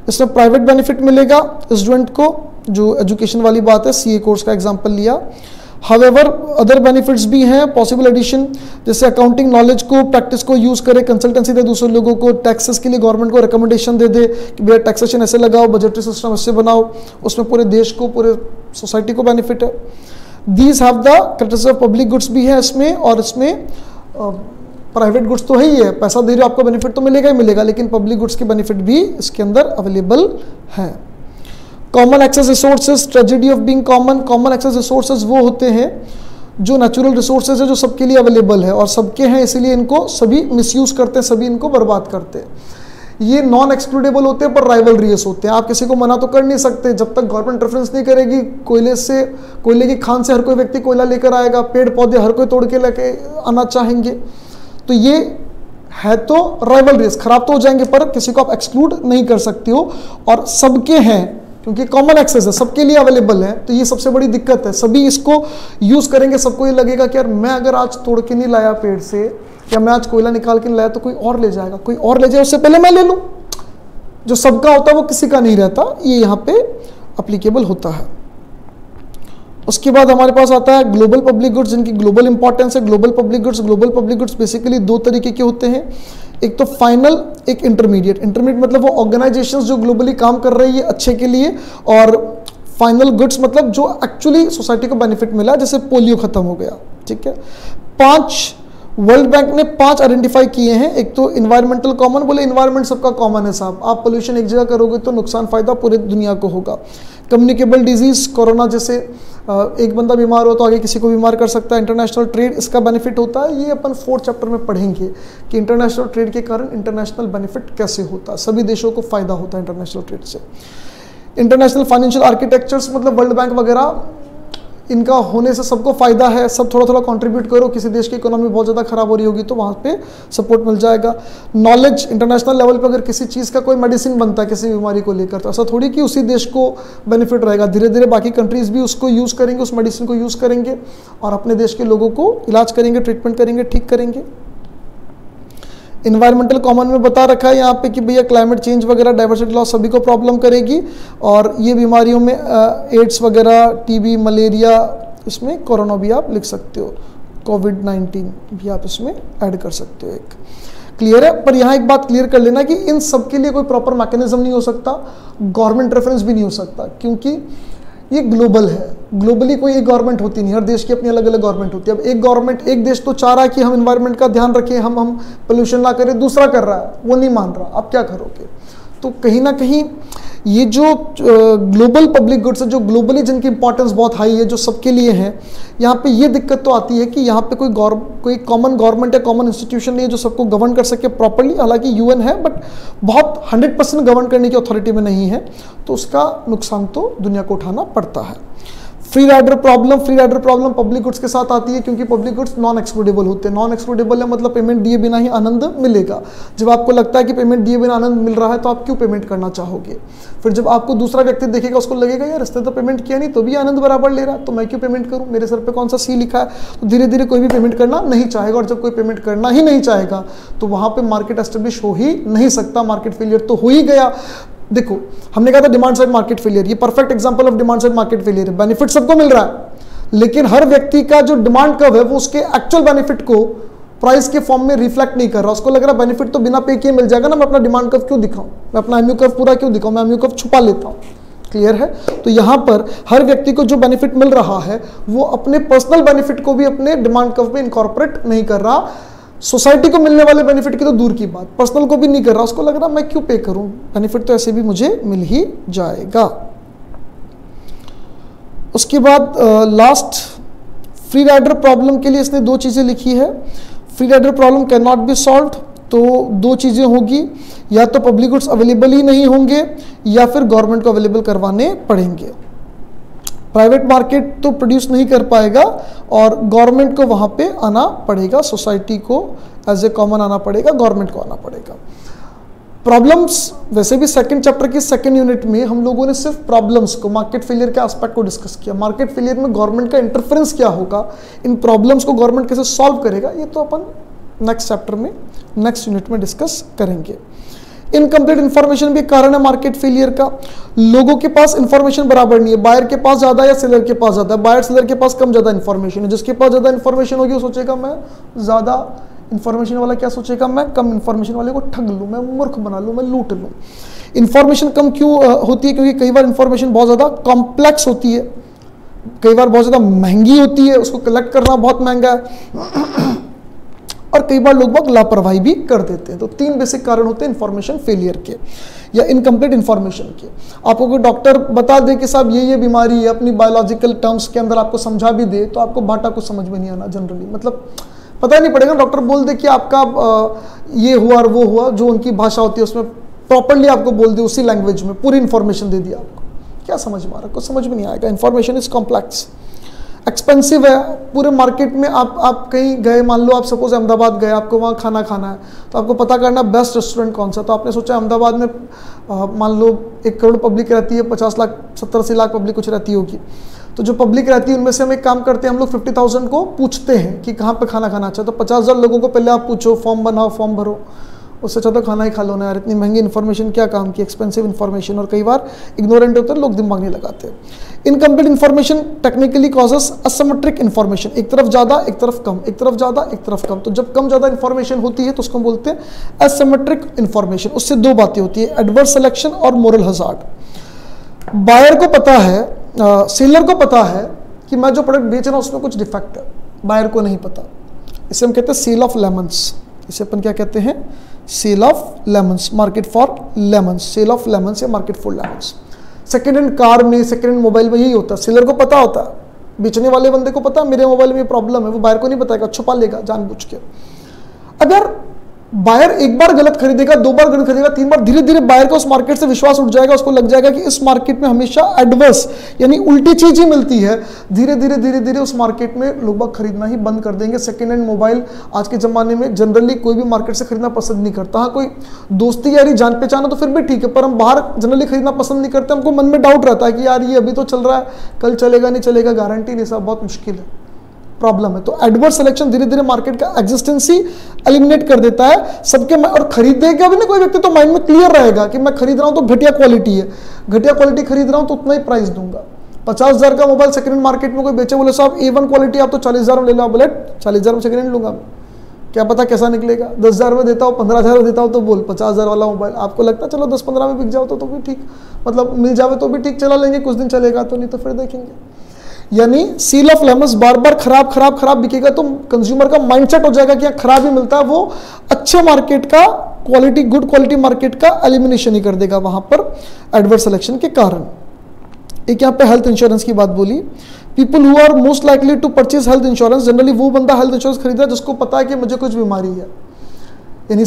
इसमें प्राइवेट बेनिफिट मिलेगा स्टूडेंट को, जो एजुकेशन वाली बात है, सीए कोर्स का एग्जांपल लिया। हावेवर अदर बेनिफिट्स भी हैं, पॉसिबल एडिशन, जैसे अकाउंटिंग नॉलेज को, प्रैक्टिस को यूज़ करे, कंसल्टेंसी दे दूसरे लोगों को, टैक्सेस के लिए गवर्नमेंट को रिकमेंडेशन दे दे कि भैया टैक्सेशन ऐसे लगाओ, बजटरी सिस्टम ऐसे बनाओ, उसमें पूरे देश को, पूरे सोसाइटी को बेनिफिट है। These have the characteristics of public goods भी है इसमें, और इसमें प्राइवेट गुड्स तो है ही है, पैसा दे रहे हो आपको बेनिफिट तो मिलेगा ही मिलेगा, लेकिन पब्लिक गुड्स के बेनिफिट भी इसके अंदर अवेलेबल है। Common access resources, tragedy of being common. Common access resources वो होते हैं जो नेचुरल रिसोर्सेज है, जो सबके लिए अवेलेबल है और सबके हैं, इसीलिए इनको सभी मिसयूज करते हैं, सभी इनको बर्बाद करते हैं। ये नॉन एक्सक्लूडेबल होते हैं पर राइवलरियस होते हैं। आप किसी को मना तो कर नहीं सकते, जब तक गवर्नमेंट रेफरेंस नहीं करेगी। कोयले की खान से हर कोई व्यक्ति कोयला लेकर आएगा, पेड़ पौधे हर कोई तोड़ के लेके आना चाहेंगे, तो ये है तो राइवलरियस, खराब तो हो जाएंगे, पर किसी को आप एक्सक्लूड नहीं कर सकते हो, और सबके हैं क्योंकि कॉमन एक्सेस है, सबके लिए अवेलेबल है। तो ये सबसे बड़ी दिक्कत है, सभी इसको यूज करेंगे, सबको ये लगेगा कि यार मैं अगर आज तोड़ के नहीं लाया पेड़ से, या मैं आज कोयला निकाल के नहीं लाया, तो कोई और ले जाएगा, कोई और ले जाए, उससे पहले मैं ले लूं। जो सबका होता है वो किसी का नहीं रहता, ये यहाँ पे अप्लीकेबल होता है। उसके बाद हमारे पास आता है ग्लोबल पब्लिक गुड्स, जिनकी ग्लोबल इंपॉर्टेंस है। ग्लोबल पब्लिक गुड्स बेसिकली दो तरीके के होते हैं, एक तो फाइनल, एक इंटरमीडिएट। इंटरमीडिएट मतलब वो ऑर्गेनाइजेशंस जो ग्लोबली काम कर रही है अच्छे के लिए, और फाइनल गुड्स मतलब जो एक्चुअली सोसाइटी को बेनिफिट मिला, जैसे पोलियो खत्म हो गया, ठीक है। 5 वर्ल्ड बैंक ने 5 आइडेंटिफाई किए हैं। एक तो इन्वायरमेंटल कॉमन, बोले इन्वायरमेंट सबका कॉमन है साहब, आप पोल्यूशन एक जगह करोगे तो नुकसान फायदा पूरे दुनिया को होगा। कम्युनिकेबल डिजीज, कोरोना जैसे एक बंदा बीमार हो तो आगे किसी को बीमार कर सकता है। इंटरनेशनल ट्रेड, इसका बेनिफिट होता है, ये अपन 4th चैप्टर में पढ़ेंगे कि इंटरनेशनल ट्रेड के कारण इंटरनेशनल बेनिफिट कैसे होता है, सभी देशों को फायदा होता है इंटरनेशनल ट्रेड से। इंटरनेशनल फाइनेंशियल आर्किटेक्चर्स मतलब वर्ल्ड बैंक वगैरह, इनका होने से सबको फायदा है, सब थोड़ा थोड़ा कंट्रीब्यूट करो, किसी देश की इकोनॉमी बहुत ज़्यादा खराब हो रही होगी तो वहाँ पे सपोर्ट मिल जाएगा। नॉलेज, इंटरनेशनल लेवल पे अगर किसी चीज़ का कोई मेडिसिन बनता है किसी बीमारी को लेकर, तो ऐसा थोड़ी कि उसी देश को बेनिफिट रहेगा, धीरे धीरे बाकी कंट्रीज़ भी उसको यूज़ करेंगे, उस मेडिसिन को यूज़ करेंगे और अपने देश के लोगों को इलाज करेंगे, ट्रीटमेंट करेंगे, ठीक करेंगे। इन्वायरमेंटल कॉमन में बता रखा है यहाँ पे कि भैया क्लाइमेट चेंज वगैरह, डाइवर्सिटी लॉस सभी को प्रॉब्लम करेगी, और ये बीमारियों में एड्स वगैरह, टीबी, मलेरिया, इसमें कोरोना भी आप लिख सकते हो, कोविड-19 भी आप इसमें ऐड कर सकते हो। एक क्लियर है, पर यहाँ एक बात क्लियर कर लेना कि इन सब के लिए कोई प्रॉपर मैकेनिज्म नहीं हो सकता, गवर्नमेंट रेफरेंस भी नहीं हो सकता, क्योंकि ये ग्लोबल है। ग्लोबली कोई एक गवर्नमेंट होती नहीं, हर देश की अपनी अलग अलग गवर्नमेंट होती है। अब एक गवर्नमेंट, एक देश तो चाह रहा है कि हम इन्वायरमेंट का ध्यान रखें, हम पोल्यूशन ना करें, दूसरा कर रहा है, वो नहीं मान रहा, आप क्या करोगे? तो कहीं ना कहीं ये जो ग्लोबल पब्लिक गुड्स है, जो ग्लोबली जिनकी इंपॉर्टेंस बहुत हाई है, जो सबके लिए है, यहाँ पे ये दिक्कत तो आती है कि यहाँ पे कोई कॉमन गवर्नमेंट या कॉमन इंस्टीट्यूशन नहीं है जो सबको गवर्न कर सके प्रॉपर्ली। हालांकि यूएन है, बट बहुत 100% गवर्न करने की अथॉरिटी में नहीं है, तो उसका नुकसान तो दुनिया को उठाना पड़ता है। Free rider problem public goods के साथ आती है, क्योंकि पब्लिक गुड्स नॉन एक्सपोर्टेबल होते हैं। नॉन एक्सपोर्टेबल है मतलब पेमेंट दिए बिना ही आनंद मिलेगा। जब आपको लगता है कि पेमेंट दिए बिना आनंद मिल रहा है तो आप क्यों पेमेंट करना चाहोगे? फिर जब आपको दूसरा व्यक्ति देखेगा उसको लगेगा यार इसने तो पेमेंट किया नहीं तो भी आनंद बराबर ले रहा है, तो मैं क्यों पेमेंट करूँ, मेरे सर पे कौन सा सी लिखा है? तो धीरे धीरे कोई भी पेमेंट करना नहीं चाहेगा, और जब कोई पेमेंट करना ही नहीं चाहेगा तो वहाँ पर मार्केट एस्टेब्लिश हो ही नहीं सकता, मार्केट फेलियर तो हो ही गया। देखो, हमने कहा था डिमांड साइड मार्केट फेलियर, ये perfect example of demand side market failure है। बेनिफिट सबको मिल रहा है, लेकिन हर व्यक्ति का जो डिमांड कर्व है वो उसके एक्चुअल बेनिफिट को प्राइस के फॉर्म में रिफ्लेक्ट नहीं कर रहा। उसको लग रहा है बेनिफिट तो बिना पे किए मिल जाएगा ना, मैं अपना डिमांड कर्व क्यों दिखाऊं, मैं अपना एमयू कर्व पूरा क्यों दिखाऊं, मैं एमयू कर्व छुपा लेता हूं। क्लियर है? तो यहां पर हर व्यक्ति को जो बेनिफिट मिल रहा है वो अपने पर्सनल बेनिफिट को भी अपने डिमांड कर्व में इनकॉर्पोरेट नहीं कर रहा। सोसाइटी को मिलने वाले बेनिफिट की तो दूर की बात, पर्सनल को भी नहीं कर रहा। उसको लग रहा मैं क्यों पे करूं, बेनिफिट तो ऐसे भी मुझे मिल ही जाएगा। उसके बाद लास्ट फ्री राइडर प्रॉब्लम के लिए इसने 2 चीज़ें लिखी है। Free rider problem can not be solve, तो 2 चीज़ें होगी, या तो पब्लिक गुड्स अवेलेबल ही नहीं होंगे या फिर गवर्नमेंट को अवेलेबल करवाने पड़ेंगे। प्राइवेट मार्केट तो प्रोड्यूस नहीं कर पाएगा और गवर्नमेंट को वहाँ पे आना पड़ेगा, सोसाइटी को एज ए कॉमन आना पड़ेगा, गवर्नमेंट को आना पड़ेगा। प्रॉब्लम्स, वैसे भी 2nd चैप्टर की 2nd यूनिट में हम लोगों ने सिर्फ प्रॉब्लम्स को, मार्केट फेलियर के एस्पेक्ट को डिस्कस किया। मार्केट फेलियर में गवर्नमेंट का इंटरफेरेंस क्या होगा, इन प्रॉब्लम्स को गवर्नमेंट कैसे सॉल्व करेगा, ये तो अपन नेक्स्ट चैप्टर में, नेक्स्ट यूनिट में डिस्कस करेंगे। इनकम्प्लीट इन्फॉर्मेशन भी कारण है मार्केट फेलियर का। लोगों के पास इन्फॉर्मेशन बराबर नहीं है, बायर के पास ज़्यादा या सेलर के पास ज़्यादा, बायर सेलर के पास कम ज़्यादा इन्फॉर्मेशन है। जिसके पास ज़्यादा इन्फॉर्मेशन होगी वो सोचेगा मैं ज़्यादा इन्फॉर्मेशन वाला क्या सोचेगा, मैं कम इन्फॉर्मेशन वाले को ठग लूँ, मैं मूर्ख बना लूँ, मैं लूट लूँ। इन्फॉर्मेशन कम क्यों होती है? क्योंकि कई बार इन्फॉर्मेशन बहुत ज़्यादा कॉम्प्लेक्स होती है, कई बार बहुत ज़्यादा महंगी होती है, उसको कलेक्ट करना बहुत महंगा है, और कई बार लोग बहुत लापरवाही भी कर देते हैं। तो 3 बेसिक कारण होते हैं इन्फॉर्मेशन फेलियर के या इनकम्प्लीट इन्फॉर्मेशन के। आपको कोई डॉक्टर बता दे कि साहब ये बीमारी है, अपनी बायोलॉजिकल टर्म्स के अंदर आपको समझा भी दे, तो आपको बाटा कुछ समझ में नहीं आना जनरली, मतलब पता नहीं पड़ेगा। डॉक्टर बोल दे कि आपका ये हुआ और वो हुआ, जो उनकी भाषा होती है उसमें प्रॉपरली आपको बोल दे, उसी लैंग्वेज में पूरी इन्फॉर्मेशन दे दिया, आपको क्या समझ में आ रहा है? कुछ समझ में नहीं आएगा। इन्फॉर्मेशन इज कॉम्प्लेक्स, एक्सपेंसिव है। पूरे मार्केट में आप कहीं गए, मान लो आप सपोज अहमदाबाद गए, आपको वहाँ खाना खाना है, तो आपको पता करना बेस्ट रेस्टोरेंट कौन सा। तो आपने सोचा अहमदाबाद में मान लो 1 करोड़ पब्लिक रहती है, 50 लाख 70-80 लाख पब्लिक कुछ रहती होगी। तो जो पब्लिक रहती है उनमें से हम एक काम करते हैं, हम लोग 50,000 को पूछते हैं कि कहाँ पे खाना खाना अच्छा है। तो 50,000 लोगों को पहले आप पूछो, फॉर्म बनाओ, फॉर्म भरो, उससे अच्छा तो खाना ही खा लो ना यार, इतनी महंगी इन्फॉर्मेशन क्या काम की, एक्सपेंसिव इन्फॉर्मेशन। और कई बार इग्नोरेंट होते हैं लोग, दिमाग नहीं लगाते। Incomplete information technically causes asymmetric information, एक तरफ ज़्यादा एक तरफ कम, एक तरफ ज़्यादा एक तरफ कम। तो जब कम ज़्यादा इन्फॉर्मेशन होती है तो उसको बोलते हैं असिमेट्रिक इन्फॉर्मेशन। उससे दो बातें होती है, एडवर्स सिलेक्शन और मोरल हजार्ड। बायर को पता है, सेलर को पता है कि मैं जो प्रोडक्ट बेच रहा हूँ उसमें कुछ डिफेक्ट है, बायर को नहीं पता। इसे हम कहते हैं सेल ऑफ लेमन्स। इसे अपन क्या कहते हैं, sale of lemons, market for lemons, sale of lemons या market for lemons. Second hand car में, सेकेंड हैंड मोबाइल में यही होता है। सेलर को पता होता है, बेचने वाले बंदे को पता है मेरे मोबाइल में ये प्रॉब्लम है, वो बायर को नहीं बताएगा, छुपा लेगा जानबूझ के। अगर बायर एक बार गलत खरीदेगा, दो बार गलत खरीदेगा, तीन बार, धीरे धीरे बायर का उस मार्केट से विश्वास उठ जाएगा, उसको लग जाएगा कि इस मार्केट में हमेशा एडवर्स यानी उल्टी चीज ही मिलती है। धीरे धीरे धीरे धीरे उस मार्केट में लोग खरीदना ही बंद कर देंगे। सेकेंड हैंड मोबाइल आज के जमाने में जनरली कोई भी मार्केट से खरीदना पसंद नहीं करता। हाँ, कोई दोस्ती यारी जान पहचान हो तो फिर भी ठीक है, पर हम बाहर जनरली खरीदना पसंद नहीं करते। हमको मन में डाउट रहता है कि यार ये अभी तो चल रहा है, कल चलेगा नहीं चलेगा, गारंटी नहीं, सब बहुत मुश्किल है, प्रॉब्लम है। तो एडवर्स सिलेक्शन धीरे धीरे मार्केट का एग्जिस्टेंस ही एलिमिनेट कर देता है सबके। और खरीदेगा भी ना कोई व्यक्ति तो माइंड में क्लियर रहेगा कि मैं खरीद रहा हूं तो घटिया क्वालिटी है, घटिया क्वालिटी खरीद रहा हूं तो उतना ही प्राइस दूंगा। 50,000 का मोबाइल सेकंड हैंड मार्केट में कोई बेचे, बोले साहब A1 क्वालिटी आप तो 40,000 में ले लो, बोले 40,000 में सेकंड हैंड लूंगा, क्या पता कैसा निकलेगा। 10,000 में देता हूँ, 15,000 में देता हूँ, तो बोल 50,000 वाला मोबाइल आपको लगता है चलो 10-15 में बिक जाओ तो भी ठीक, मतलब मिल जावे तो भी ठीक, चला लेंगे, कुछ दिन चलेगा तो, नहीं तो फिर देखेंगे। यानी सील ऑफ लेमन्स, बार बार खराब खराब खराब बिकेगा तो कंज्यूमर का माइंडसेट हो जाएगा कि खराब ही मिलता है। वो अच्छे मार्केट का, क्वालिटी, गुड क्वालिटी मार्केट का एलिमिनेशन ही कर देगा वहां पर एडवर्स सिलेक्शन के कारण। एक यहाँ पे हेल्थ इंश्योरेंस की बात बोली। People who are most likely to purchase health insurance, generally वो बंदा हेल्थ इंश्योरेंस खरीद रहा है जिसको पता है कि मुझे कुछ बीमारी है। यानी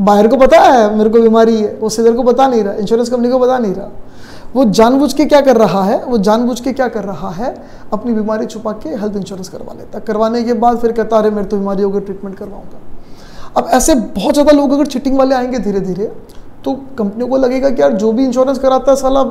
बायर को पता है मेरे को बीमारी है, वो सेलर को बता नहीं रहा, इंश्योरेंस कंपनी को बता नहीं रहा। वो जानबूझ के क्या कर रहा है, वो जानबूझ के क्या कर रहा है, अपनी बीमारी छुपा के हेल्थ इंश्योरेंस करवा लेता है। करवाने के बाद फिर कहता है मेरे तो बीमारी होगी, ट्रीटमेंट करवाऊंगा। अब ऐसे बहुत ज़्यादा लोग अगर चीटिंग वाले आएंगे धीरे धीरे, तो कंपनियों को लगेगा कि यार जो भी इंश्योरेंस कराता है साला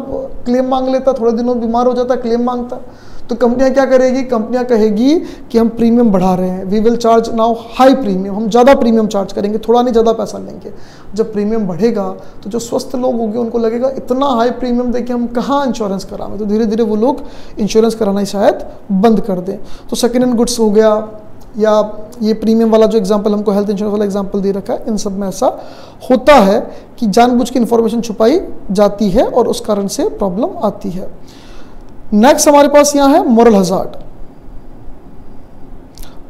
क्लेम मांग लेता, थोड़े दिनों बीमार हो जाता है क्लेम मांगता। तो कंपनियां क्या करेगी, कंपनियां कहेगी कि हम प्रीमियम बढ़ा रहे हैं, we will charge now high premium, हम ज़्यादा प्रीमियम चार्ज करेंगे, थोड़ा नहीं ज़्यादा पैसा लेंगे। जब प्रीमियम बढ़ेगा तो जो स्वस्थ लोग होंगे उनको लगेगा इतना हाई प्रीमियम देके हम कहाँ इंश्योरेंस कराएं, तो धीरे धीरे वो लोग इंश्योरेंस कराना ही शायद बंद कर दें। तो सेकेंड हैंड गुड्स हो गया, या ये प्रीमियम वाला जो एग्जांपल हमको हेल्थ इंश्योरेंस वाला एग्जांपल दे रखा है, इन सब में ऐसा होता है कि जानबूझ के इन्फॉर्मेशन छुपाई जाती है और उस कारण से प्रॉब्लम आती है। नेक्स्ट हमारे पास यहाँ है मोरल हजार्ड।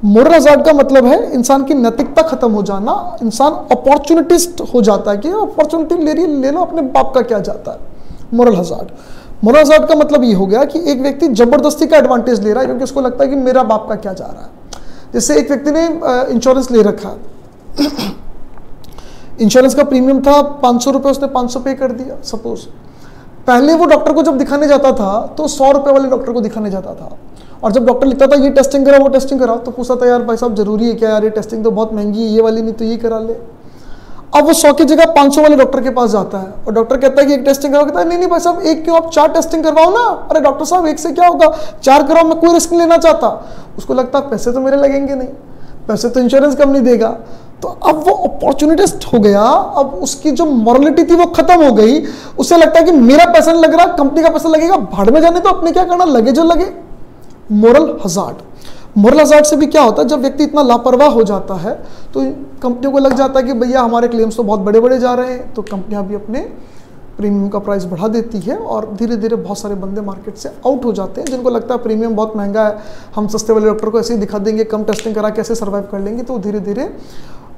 मोरल हजार्ड का मतलब है इंसान की नैतिकता खत्म हो जाना, इंसान अपॉर्चुनिटिस्ट हो जाता है कि अपॉर्चुनिटी ले लो, अपने बाप का क्या जाता है। मोरल हजार्ड, मोरल हजार्ड का मतलब ये हो गया कि एक व्यक्ति जबरदस्ती का एडवांटेज ले रहा है क्योंकि उसको लगता है कि मेरा बाप का क्या जा रहा है। जैसे एक व्यक्ति ने इंश्योरेंस ले रखा, इंश्योरेंस का प्रीमियम था 500 रुपये, उसने 500 पे कर दिया सपोज। पहले वो डॉक्टर को जब दिखाने जाता था तो 100 रुपये वाले डॉक्टर को दिखाने जाता था, और जब डॉक्टर लिखता था ये टेस्टिंग कराओ वो टेस्टिंग कराओ, तो पूछता था यार भाई साहब जरूरी है क्या यार, ये टेस्टिंग तो बहुत महंगी है, ये वाली नहीं तो ये करा ले। अब वो 100 की जगह 500 वाले डॉक्टर के पास जाता है और डॉक्टर कहता है कि एक टेस्टिंग कराओ, कहता है नहीं नहीं भाई साहब एक क्यों, आप 4 टेस्टिंग करवाओ ना। अरे डॉक्टर साहब एक से क्या होगा, 4 कराओ, मैं कोई रिस्क नहीं लेना चाहता। उसको लगता है पैसे तो मेरे लगेंगे नहीं, पैसे तो इंश्योरेंस कंपनी देगा। तो अब वो अपॉर्चुनिटिस्ट हो गया, अब उसकी जो मॉरलिटी थी वो खत्म हो गई। उसे लगता है कि मेरा पैसा नहीं लग रहा, कंपनी का पैसा लगेगा, भाड़ में जाने तो अपने क्या करना, लगे जो लगे। मोरल हजार्ड, मोरल हजार्ड से भी क्या होता है, जब व्यक्ति इतना लापरवाह हो जाता है तो कंपनियों को लग जाता है कि भैया हमारे क्लेम्स तो बहुत बड़े बड़े जा रहे हैं, तो कंपनियां भी अपने प्रीमियम का प्राइस बढ़ा देती है और धीरे धीरे बहुत सारे बंदे मार्केट से आउट हो जाते हैं। जिनको लगता है प्रीमियम बहुत महंगा है, हम सस्ते वाले डॉक्टर को ऐसे ही दिखा देंगे, कम टेस्टिंग करा के ऐसे सर्वाइव कर लेंगे, तो धीरे धीरे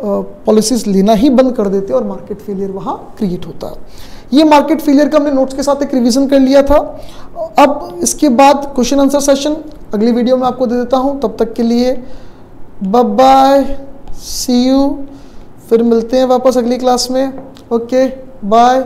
पॉलिसीज लेना ही बंद कर देते हैं और मार्केट फेलियर वहाँ क्रिएट होता है। ये मार्केट फेलियर का हमने नोट्स के साथ एक रिवीजन कर लिया था। अब इसके बाद क्वेश्चन आंसर सेशन अगली वीडियो में आपको दे देता हूँ। तब तक के लिए बाय बाय, सी यू, फिर मिलते हैं वापस अगली क्लास में। Okay bye.